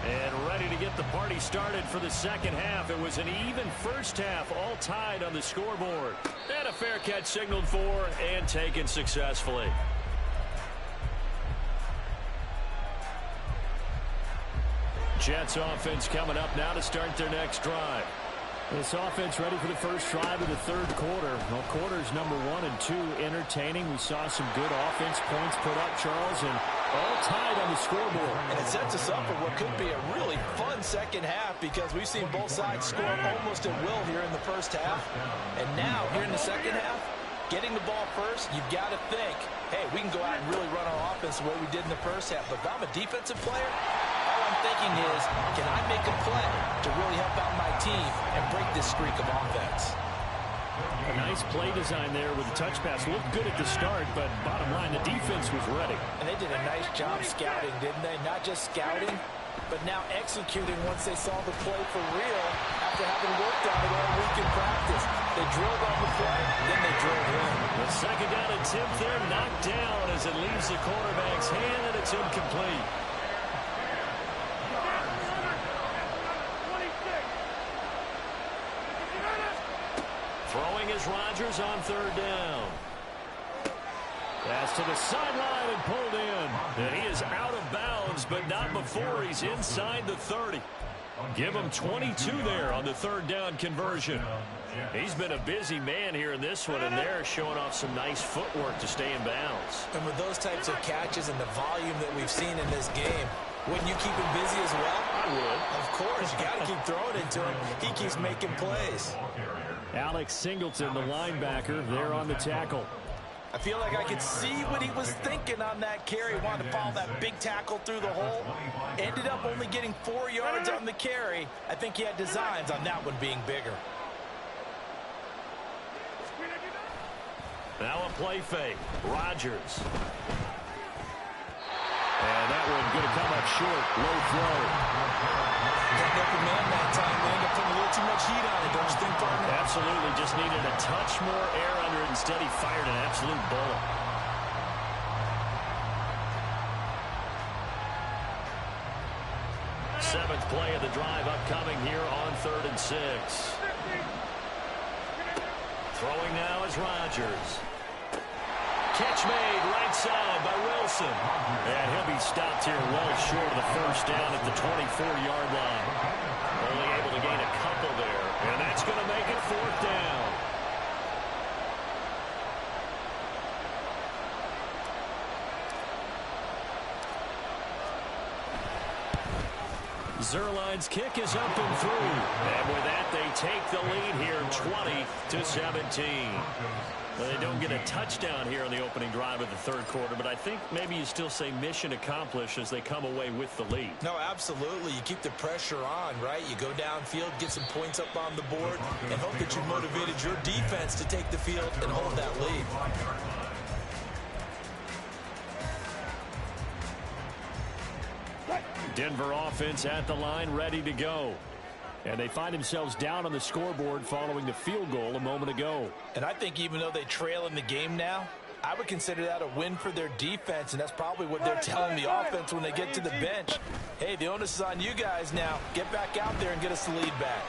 And ready to get the party started for the second half. It was an even first half, all tied on the scoreboard. And a fair catch signaled for and taken successfully. Jets offense coming up now to start their next drive. This offense ready for the first drive of the 3rd quarter. Well, quarters number 1 and 2 entertaining. We saw some good offense points put up, Charles, and all tied on the scoreboard. And it sets us up for what could be a really fun second half because we've seen both sides score almost at will here in the first half. And now, here in the second half, getting the ball first, you've got to think, hey, we can go out and really run our offense the way we did in the first half. But if I'm a defensive player, all I'm thinking is, can I make a play to really help out my team and break this streak of offense? A nice play design there with the touch pass. Looked good at the start, but bottom line, the defense was ready. And they did a nice job scouting, didn't they? Not just scouting, but now executing once they saw the play for real after having worked on it all week in practice. They drilled on the play, then they drilled in. The second down attempt there knocked down as it leaves the quarterback's hand, and it's incomplete. Here's Rodgers on third down. Pass to the sideline and pulled in. And he is out of bounds, but not before he's inside the 30. Give him 22 there on the third down conversion. He's been a busy man here in this one, and they're showing off some nice footwork to stay in bounds. And with those types of catches and the volume that we've seen in this game, wouldn't you keep him busy as well? I would. Of course. You got to keep throwing it to him. He keeps making plays. Alex Singleton, the linebacker, there on the tackle. I feel like I could see what he was thinking on that carry. Wanted to follow that big tackle through the hole. Ended up only getting 4 yards on the carry. I think he had designs on that one being bigger. Now a play fake. Rodgers. And that one going to come up short. Low throw. Got up and man that time. They ended up putting a little too much heat on it, don't you think, partner? Absolutely. Just needed a touch more air under it. Instead, he fired an absolute bullet. Seventh play of the drive upcoming here on 3rd and 6. Throwing now is Rodgers. Catch made right side by Wilson. And he'll be stopped here well short of the first down at the 24-yard line. Only able to gain a couple there. And that's going to make it 4th down. Zerline's kick is up and through. And with that, they take the lead here 20-17. Well, they don't get a touchdown here on the opening drive of the third quarter, but I think maybe you still say mission accomplished as they come away with the lead. No, absolutely. You keep the pressure on, right? You go downfield, get some points up on the board, and hope that you motivated your defense to take the field and hold that lead. Denver offense at the line, ready to go. And they find themselves down on the scoreboard following the field goal a moment ago. And I think even though they trail in the game now, I would consider that a win for their defense, and that's probably what they're telling the offense when they get to the bench. Hey, the onus is on you guys now. Get back out there and get us the lead back.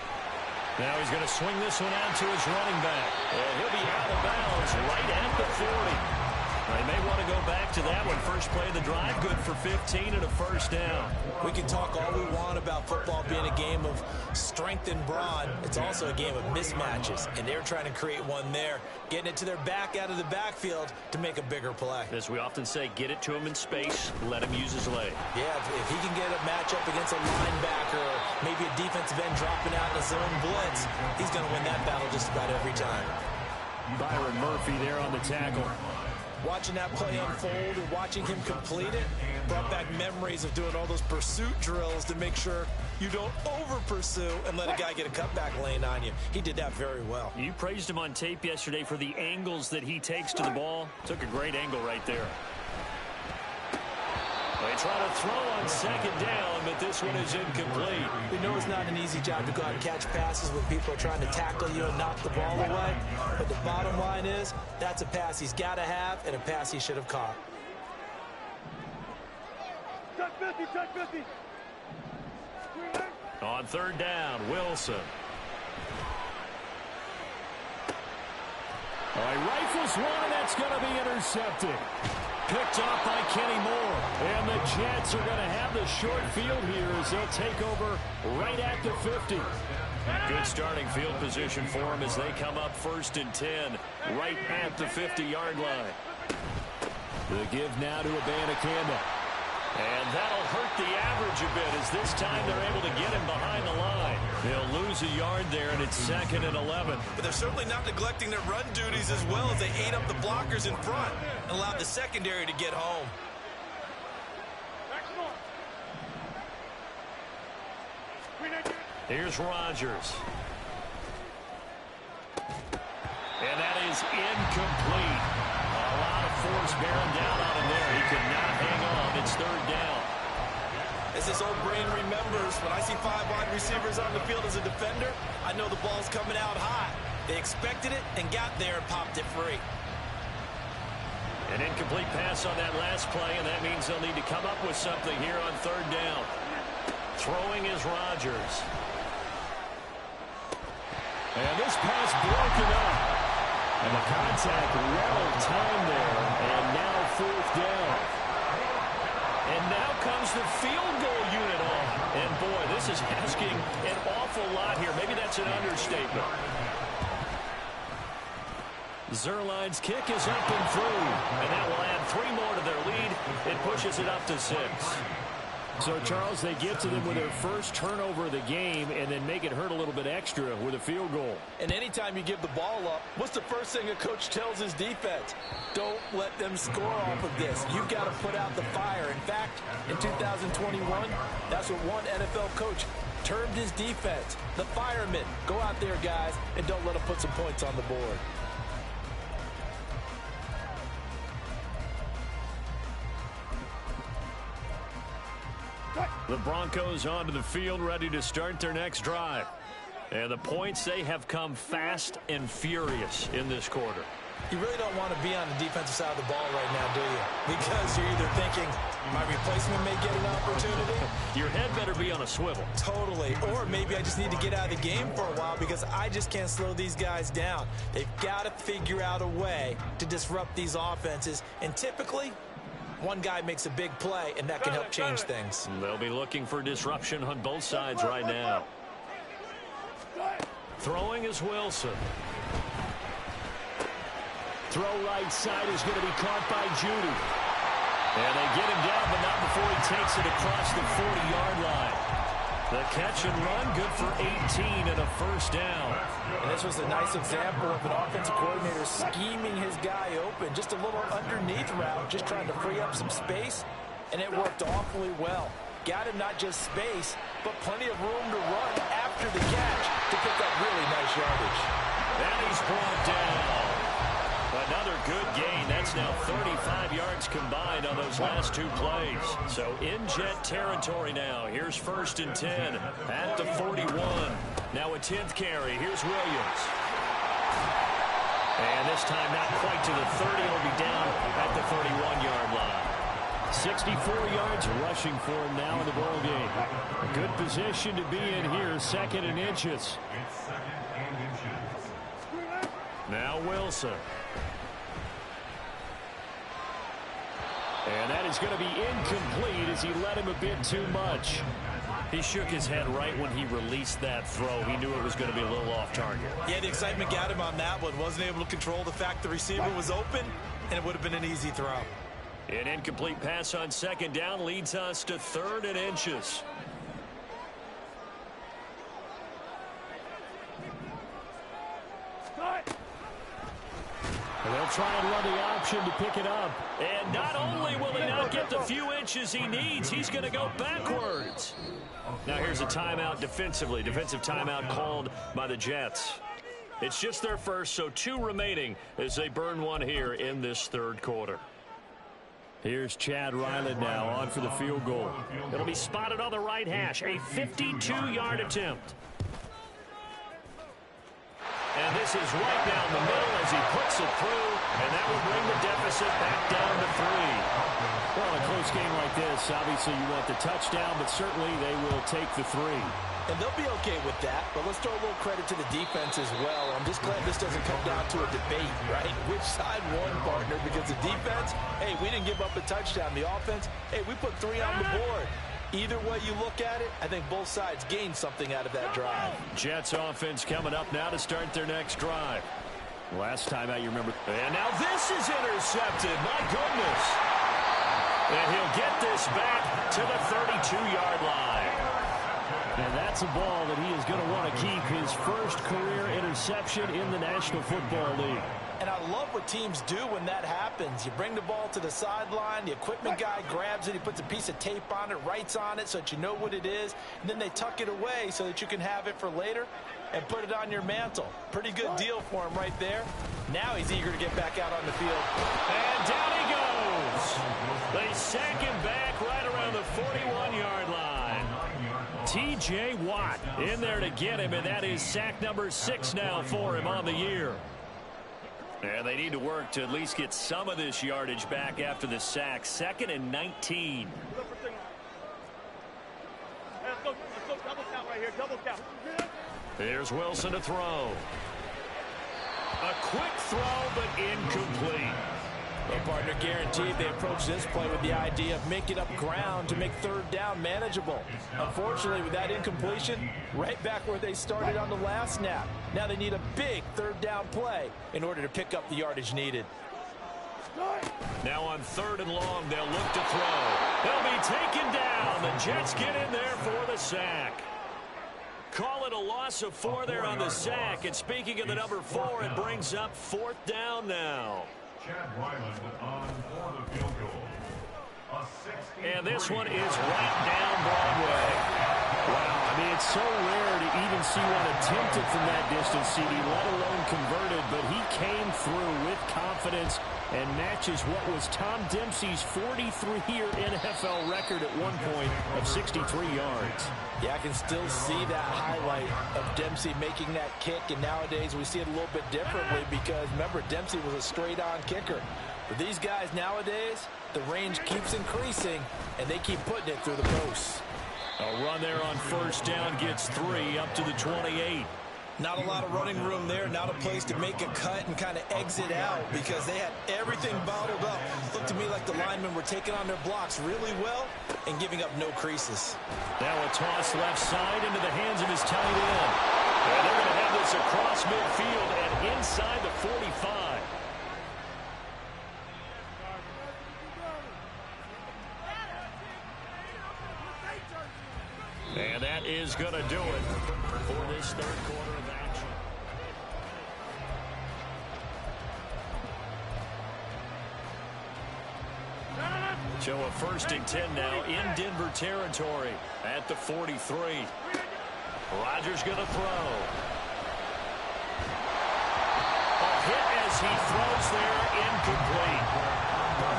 Now he's going to swing this one out to his running back. And he'll be out of bounds right at the 40. They may want to go back to that one. First play of the drive, good for 15 and a first down. We can talk all we want about football being a game of strength and brawn. It's also a game of mismatches, and they're trying to create one there, getting it to their back out of the backfield to make a bigger play. As we often say, get it to him in space, let him use his leg. Yeah, if he can get a matchup against a linebacker or maybe a defensive end dropping out in a zone blitz, he's going to win that battle just about every time. Byron Murphy there on the tackle. Watching that play unfold and watching him complete it brought back memories of doing all those pursuit drills to make sure you don't over-pursue and let a guy get a cutback lane on you. He did that very well. You praised him on tape yesterday for the angles that he takes to the ball. Took a great angle right there. They try to throw on second down, but this one is incomplete. We know it's not an easy job to go out and catch passes when people are trying to tackle you and knock the ball away. But the bottom line is, that's a pass he's got to have and a pass he should have caught. Check 50, check 50. On third down, Wilson. All right, rifles one, and that's going to be intercepted. Picked off by Kenny Moore. And the Jets are going to have the short field here as they'll take over right at the 50. Good starting field position for them as they come up 1st and 10 right at the 50-yard line. The give now to Abanikanda. And that'll hurt the average a bit as this time they're able to get him behind the line. They'll lose a yard there, and it's 2nd and 11. But they're certainly not neglecting their run duties as well as they ate up the blockers in front and allowed the secondary to get home. Here's Rodgers. And that is incomplete. A lot of force bearing down on him there. He could not hang on. It's 3rd down. As this old brain remembers, when I see 5 wide receivers on the field as a defender, I know the ball's coming out hot. They expected it and got there and popped it free. An incomplete pass on that last play, and that means they'll need to come up with something here on 3rd down. Throwing is Rodgers. And this pass broken up. And the contact well timed there, and now 4th down. And now comes the field goal unit on. And, boy, this is asking an awful lot here. Maybe that's an understatement. Zerline's kick is up and through. And that will add 3 more to their lead. It pushes it up to 6. So, Charles, they get to them with their first turnover of the game and then make it hurt a little bit extra with a field goal. And anytime you give the ball up, what's the first thing a coach tells his defense? Don't let them score off of this. You've got to put out the fire. In fact, in 2021, that's what one NFL coach termed his defense. The firemen. Go out there, guys, and don't let them put some points on the board. The Broncos onto the field, ready to start their next drive. And the points, they have come fast and furious in this quarter. You really don't want to be on the defensive side of the ball right now, do you? Because you're either thinking, my replacement may get an opportunity. Your head better be on a swivel. Totally. Or maybe I just need to get out of the game for a while because I just can't slow these guys down. They've got to figure out a way to disrupt these offenses. And typically, one guy makes a big play, and that can help change things. They'll be looking for disruption on both sides right now. Throwing is Wilson. Throw right side is going to be caught by Judy. And they get him down, but not before he takes it across the 40-yard line. The catch and run, good for 18 and a first down. And this was a nice example of an offensive coordinator scheming his guy open. Just a little underneath route, just trying to free up some space, and it worked awfully well. Got him not just space, but plenty of room to run after the catch to pick up really nice yardage. And he's brought down. Another good gain. That's now 35 yards combined on those last 2 plays. So in Jet territory now. Here's 1st and 10 at the 41. Now a 10th carry. Here's Williams. And this time not quite to the 30. He'll be down at the 31-yard line. 64 yards rushing for him now in the ball game. A good position to be in here. 2nd and inches. Now Wilson. And that is going to be incomplete as he let him a bit too much. He shook his head right when he released that throw. He knew it was going to be a little off target. Yeah, the excitement got him on that one. Wasn't able to control the fact the receiver was open, and it would have been an easy throw. An incomplete pass on 2nd down leads us to 3rd and inches. And they'll try and run the option to pick it up. And not only will he not get the few inches he needs, he's going to go backwards. Now here's a timeout defensively. Defensive timeout called by the Jets. It's just their first, so 2 remaining as they burn one here in this 3rd quarter. Here's Chad Ryland now on for the field goal. It'll be spotted on the right hash. A 52-yard attempt. And this is right down the middle as he puts it through, and that will bring the deficit back down to 3. Well, in a close game like this, obviously you want the touchdown, but certainly they will take the 3. And they'll be okay with that, but let's throw a little credit to the defense as well. I'm just glad this doesn't come down to a debate, right? Which side won, partner? Because the defense, hey, we didn't give up a touchdown. The offense, hey, we put 3 on the board. Either way you look at it, I think both sides gained something out of that drive. Jets offense coming up now to start their next drive. Last time out, you remember. And now this is intercepted. My goodness. And he'll get this back to the 32-yard line. And that's a ball that he is going to want to keep. His first career interception in the National Football League. And I love what teams do when that happens. You bring the ball to the sideline, the equipment guy grabs it, he puts a piece of tape on it, writes on it so that you know what it is, and then they tuck it away so that you can have it for later and put it on your mantle. Pretty good deal for him right there. Now he's eager to get back out on the field. And down he goes. They sack him back right around the 41-yard line. T.J. Watt in there to get him, and that is sack number 6 now for him on the year. And they need to work to at least get some of this yardage back after the sack. 2nd and 19. Let's go double count right here, double count. Here's Wilson to throw. A quick throw, but incomplete. Well, partner, guaranteed they approach this play with the idea of making up ground to make third down manageable. Unfortunately, with that incompletion, right back where they started on the last snap. Now they need a big third down play in order to pick up the yardage needed. Now on 3rd and long, they'll look to throw. They'll be taken down. The Jets get in there for the sack. Call it a loss of 4 there on the sack. And speaking of the number 4, it brings up 4th down now. Chad Ryland on for the field goal. And this one is right down Broadway. Wow, I mean, it's so rare to even see one attempted from that distance, CD, let alone converted, but he came through with confidence and matches what was Tom Dempsey's 43-year NFL record at one point of 63 yards. Yeah, I can still see that highlight of Dempsey making that kick, and nowadays we see it a little bit differently because, remember, Dempsey was a straight-on kicker. For these guys nowadays, the range keeps increasing, and they keep putting it through the posts. A run there on 1st down gets 3 up to the 28. Not a lot of running room there, not a place to make a cut and kind of exit out because they had everything bottled up. Looked to me like the linemen were taking on their blocks really well and giving up no creases. Now a toss left side into the hands of his tight end. And they're going to have this across midfield and inside the 45. And that is going to do it for this 3rd quarter of action. So a 1st and 10 now in Denver territory at the 43. Rodgers going to throw. A hit as he throws there, incomplete.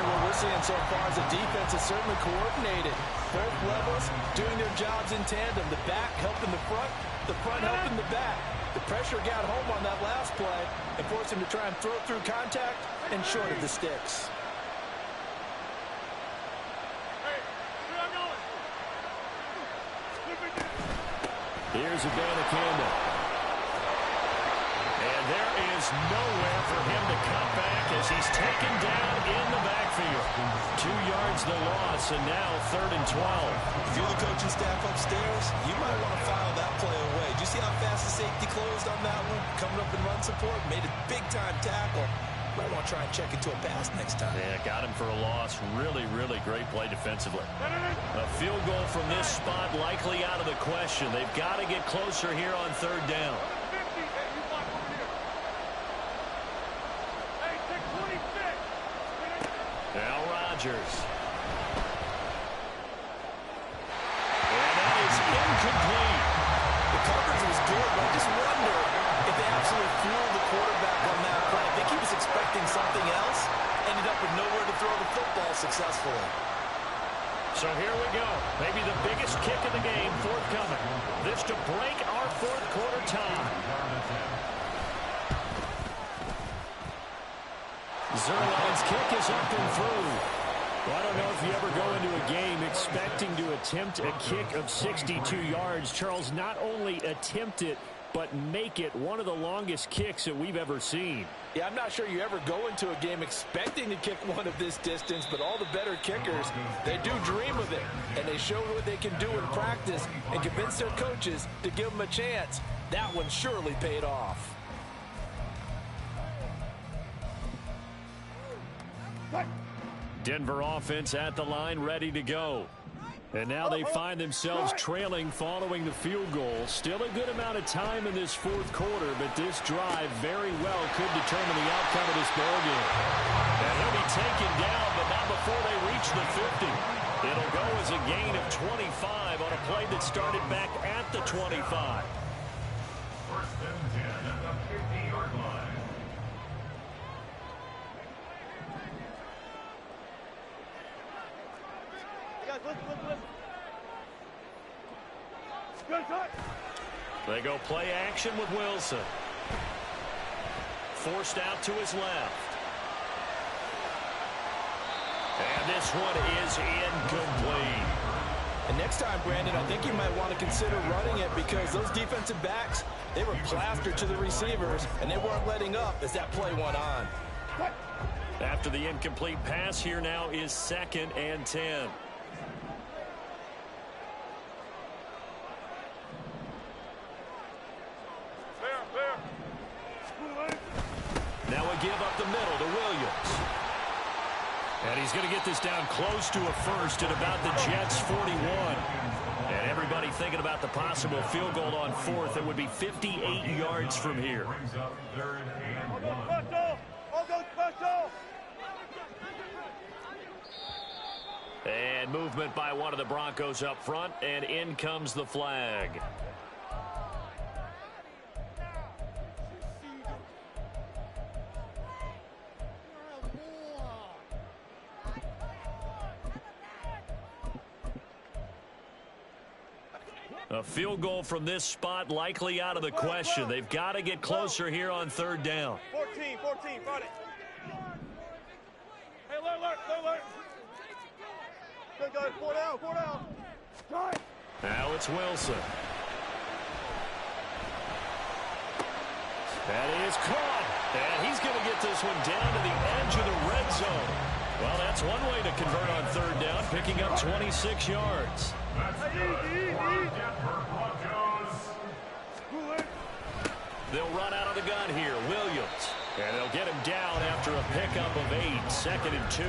What we're seeing so far is the defense is certainly coordinated. Both levels doing their jobs in tandem. The back helping the front helping the back. The pressure got home on that last play and forced him to try and throw through contact and short of the sticks. Here's Abanikanda. And there is nowhere for him to cut back as he's taken down in the backfield. 2 yards the loss, and now 3rd and 12. If you're the coaching staff upstairs, you might want to file that play away. Do you see how fast the safety closed on that one? Coming up in run support, made a big-time tackle. Might want to try and check into a pass next time. Yeah, got him for a loss. Really, really great play defensively. A field goal from this spot likely out of the question. They've got to get closer here on 3rd down. Now Rodgers. And that is incomplete. The coverage was good, but I just wonder if they absolutely fooled the quarterback on that play. I think he was expecting something else. Ended up with nowhere to throw the football successfully. So here we go. Maybe the biggest kick of the game forthcoming. This to break our 4th quarter tie. Zerline's kick is up and through. Well, I don't know if you ever go into a game expecting to attempt a kick of 62 yards. Charles, not only attempt it, but make it one of the longest kicks that we've ever seen. Yeah, I'm not sure you ever go into a game expecting to kick one of this distance, but all the better kickers, they do dream of it, and they show what they can do in practice and convince their coaches to give them a chance. That one surely paid off. Denver offense at the line, ready to go. And now they find themselves trailing following the field goal. Still a good amount of time in this 4th quarter, but this drive very well could determine the outcome of this ball game. And he'll be taken down, but not before they reach the 50. It'll go as a gain of 25 on a play that started back at the 25. 1st and 10 at the 50-yard line. They go play action with Wilson. Forced out to his left. And this one is incomplete. And next time, Brandon, I think you might want to consider running it because those defensive backs, they were plastered to the receivers, and they weren't letting up as that play went on. After the incomplete pass, here now is 2nd and 10. Now a give up the middle to Williams. And he's going to get this down close to a first at about the Jets' 41. And everybody thinking about the possible field goal on 4th. It would be 58 yards from here. And movement by one of the Broncos up front, and in comes the flag. A field goal from this spot likely out of the question. They've got to get closer here on 3rd down. 14, fight it. Hey, alert. Good guys, 4 down. Now it's Wilson. That is caught. And he's going to get this one down to the edge of the red zone. Well, that's one way to convert on 3rd down, picking up 26 yards. They'll run out of the gun here. Williams. And they'll get him down after a pickup of 8. 2nd and 2.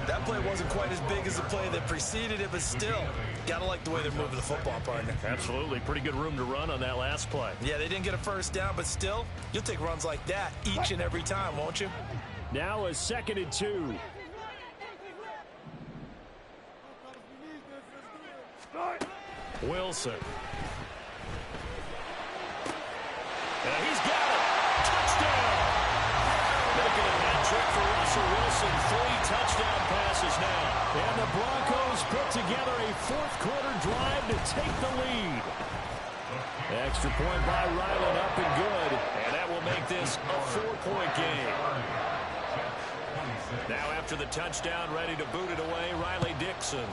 That play wasn't quite as big as the play that preceded it, but still, gotta like the way they're moving the football, partner. Absolutely. Pretty good room to run on that last play. Yeah, they didn't get a first down, but still, you'll take runs like that each and every time, won't you? Now a 2nd and 2. Wilson. And he's got it. Touchdown. Making a hat trick for Russell Wilson. 3 touchdown passes now. And the Broncos put together a 4th quarter drive to take the lead. Extra point by Ryland, up and good. And that will make this a 4-point game. Now after the touchdown, ready to boot it away, Riley Dixon.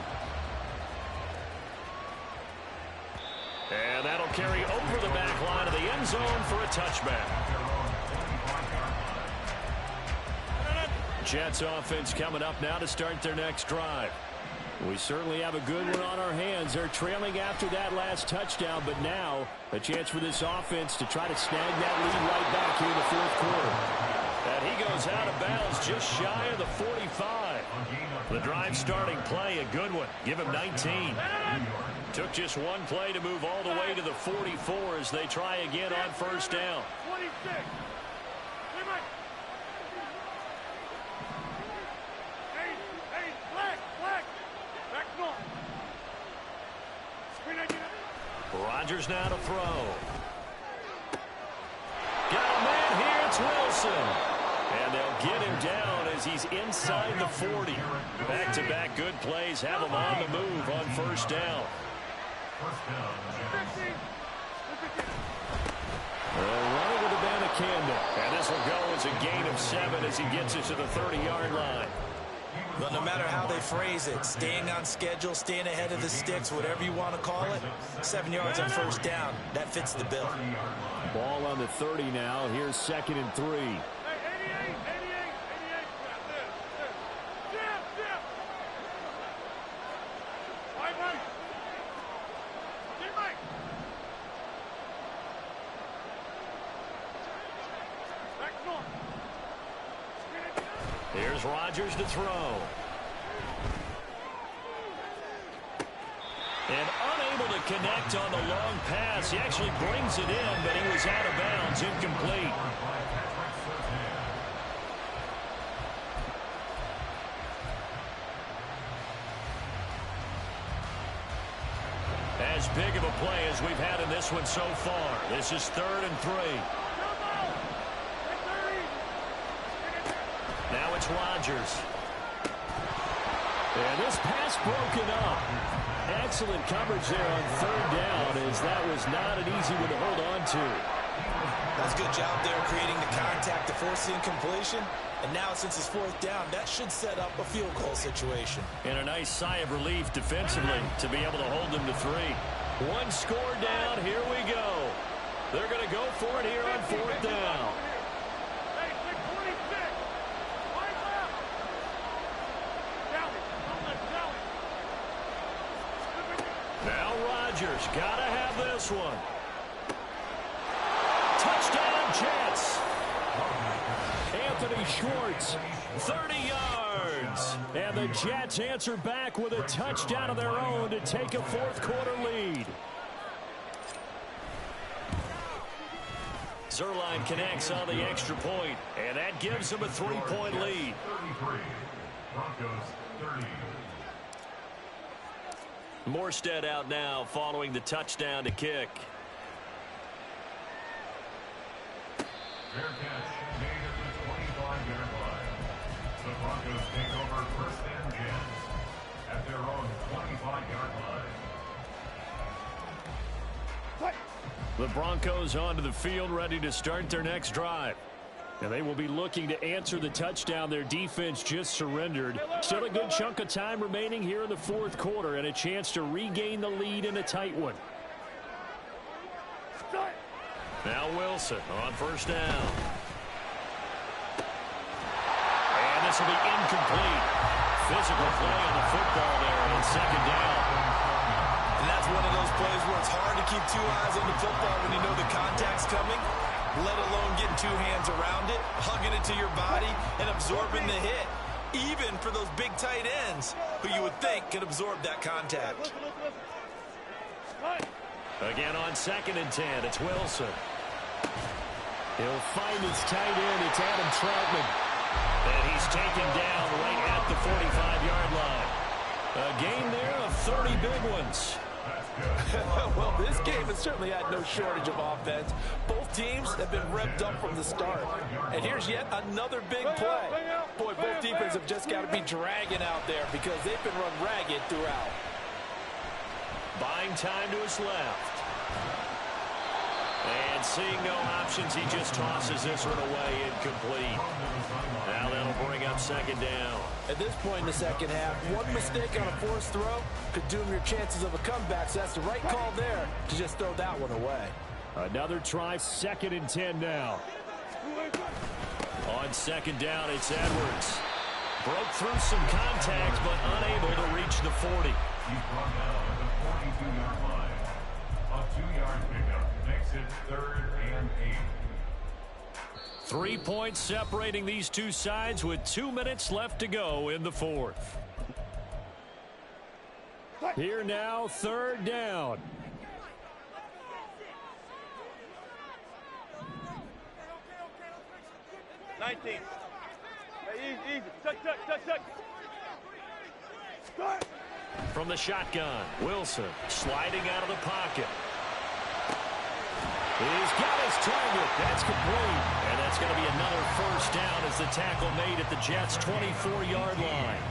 And that'll carry over the back line of the end zone for a touchback. Jets offense coming up now to start their next drive. We certainly have a good one on our hands. They're trailing after that last touchdown, but now a chance for this offense to try to snag that lead right back here in the 4th quarter. And he goes out of bounds just shy of the 45. The drive starting play, a good one. Give him 19. Took just one play to move all the way to the 44 as they try again on 1st down. 26. Hey, black. Back north. Rodgers now to throw. Got a man here, it's Wilson. And they'll get him down as he's inside the 40. Back-to-back good plays have him on the move on 1st down. Running with the Bandicanda. And this will go as a gain of 7 as he gets it to the 30-yard line. But no matter how they phrase it, staying on schedule, staying ahead of the sticks, whatever you want to call it, 7 yards on 1st down, that fits the bill. Ball on the 30 now. Here's 2nd and 3. Here's Rodgers to throw. And unable to connect on the long pass. He actually brings it in, but he was out of bounds, incomplete. As big of a play as we've had in this one so far. This is 3rd and 3. Now it's Rodgers. And this pass broken up. Excellent coverage there on 3rd down, as that was not an easy one to hold on to. That's a good job there creating the contact to force the incompletion. And now since it's fourth down, that should set up a field goal situation. And a nice sigh of relief defensively to be able to hold them to 3. One score down. Here we go. They're going to go for it here on fourth down. Now Rodgers got to have this one. Touchdown Jets. Anthony Schwartz, 30 yards. And the Jets answer back with a touchdown of their own to take a fourth quarter lead. Zerline connects on the extra point, and that gives them a 3-point lead. 33. Broncos 30. Morstead out now following the touchdown to kick. Fair catch made at the 25-yard line. The Broncos take over first and 10 at their own 25-yard line. The Broncos onto the field ready to start their next drive. And they will be looking to answer the touchdown their defense just surrendered. Still a good chunk of time remaining here in the fourth quarter and a chance to regain the lead in a tight one. Now Wilson on first down. And this will be incomplete. Physical play on the football there on second down. And that's one of those plays where it's hard to keep 2 eyes on the football when you know the contact's coming, let alone getting 2 hands around it, hugging it to your body, and absorbing the hit. Even for those big tight ends who you would think could absorb that contact. Again on second and 10, it's Wilson. He'll find his tight end. It's Adam Troutman. And he's taken down right at the 45-yard line. A gain there of 30 big ones. Well, this game has certainly had no shortage of offense. Both teams have been revved up from the start. And here's yet another big play. Boy, both defenses have just got to be dragging out there because they've been run ragged throughout. Buying time to his left. And seeing no options, he just tosses this one away incomplete. Now that'll bring up second down. At this point in the second half, one mistake on a forced throw could doom your chances of a comeback. So that's the right call there to just throw that one away. Another try, second and 10 now. On second down, it's Edwards. Broke through some contacts, but unable to reach the 40. He's brought down at the 42-yard line. A 2-yard pickup makes it 3rd and 8. 3 points separating these two sides with 2 minutes left to go in the fourth. Here now, third down. Hey, easy. Touch. From the shotgun, Wilson sliding out of the pocket. He's got his target. That's complete. And that's going to be another first down as the tackle made at the Jets' 24-yard line.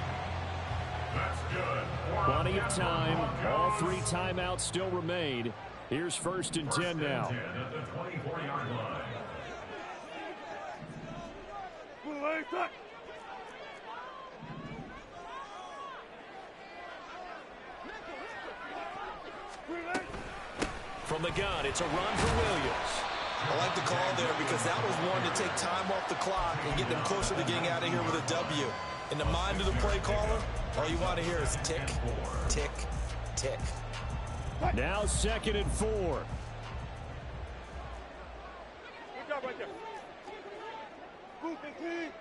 That's good. Plenty of time. All 3 timeouts still remain. Here's first and 10 now. At the 24-yard line. From the gun, it's a run for Williams. I like the call there because that was one to take time off the clock and get them closer to getting out of here with a W. In the mind of the play caller, all you want to hear is tick, tick, tick. Now second and 4. Good job right there. 215.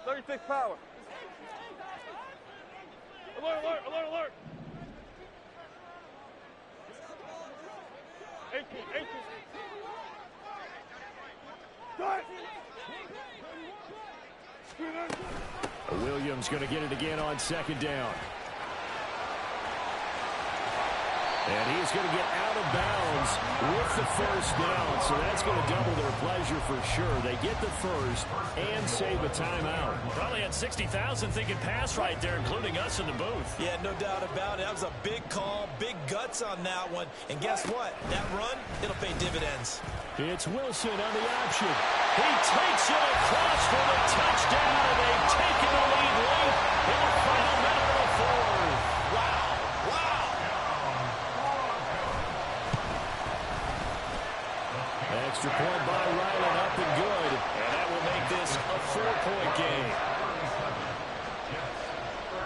36 power. Alert. 18. Williams going to get it again on second down. And he's going to get out of bounds with the first down. So that's going to double their pleasure for sure. They get the first and save a timeout. Probably had 60,000 thinking pass right there, including us in the booth. Yeah, no doubt about it. That was a big call, big guts on that one. And guess what? That run, it'll pay dividends. It's Wilson on the option. He takes it across for the touchdown, and they've taken the lead late in the final minute of the fourth. Wow. Extra point by Ryland, up and good. And that will make this a 4-point game.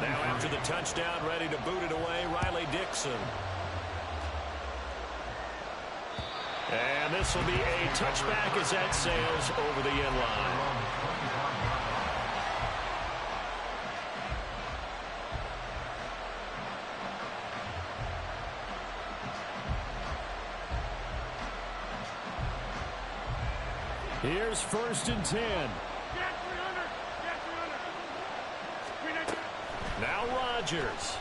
Now after the touchdown, ready to boot it away, Riley Dixon. And this will be a touchback as that sails over the end line. Here's 1st and 10. Now Rodgers.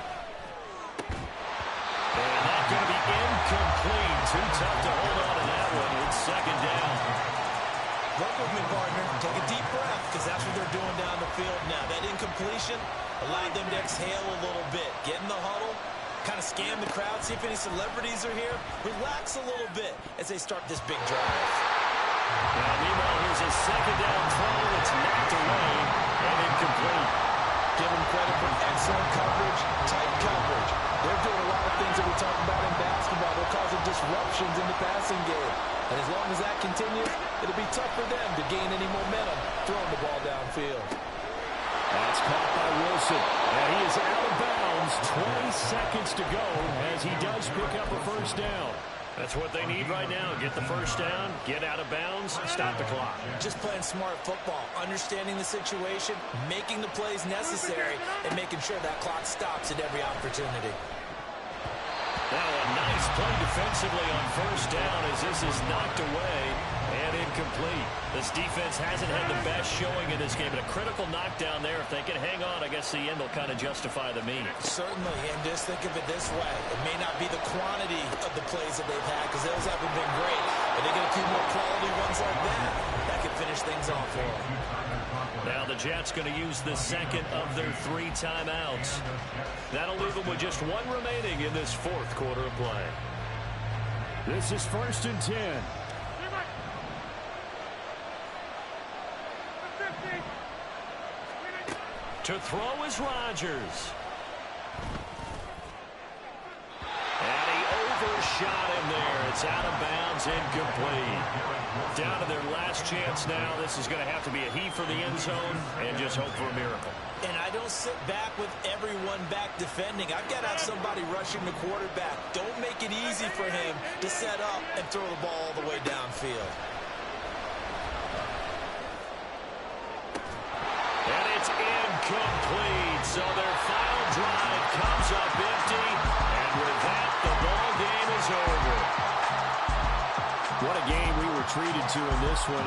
And that's going to be incomplete. Too tough to hold on to that one. It's 2nd down. Work with me, partner. Take a deep breath, because that's what they're doing down the field now. That incompletion allowed them to exhale a little bit. Get in the huddle, kind of scan the crowd, see if any celebrities are here. Relax a little bit as they start this big drive. Now, meanwhile, here's a 2nd down throw. It's knocked away and incomplete. Give them credit for excellent coverage, tight coverage. They're doing a lot of things that we talk about in basketball. They're causing disruptions in the passing game. And as long as that continues, it'll be tough for them to gain any momentum throwing the ball downfield. That's caught by Wilson. And he is out of bounds. 20 seconds to go as he does pick up a 1st down. That's what they need right now. Get the 1st down, get out of bounds, stop the clock. Just playing smart football, understanding the situation, making the plays necessary, and making sure that clock stops at every opportunity. Now a nice play defensively on 1st down as this is knocked away and incomplete. This defense hasn't had the best showing in this game, but a critical knockdown there. If they can hang on, I guess the end will kind of justify the means. Certainly, and just think of it this way. It may not be the quantity of the plays that they've had, because those haven't been great, but they get a few more quality ones like that can finish things off for them. Now the Jets going to use the 2nd of their 3 timeouts. That'll leave them with just 1 remaining in this 4th quarter of play. This is 1st and 10. To throw is Rodgers. And he overshot him there. It's out of bounds, incomplete. Down to their last chance now. This is going to have to be a heave for the end zone and just hope for a miracle. And I don't sit back with everyone back defending. I've got to have somebody rushing the quarterback. Don't make it easy for him to set up and throw the ball all the way downfield. And it's incomplete. So their final drive comes up empty. And with that, the ball game is over. What a game we were treated to in this one.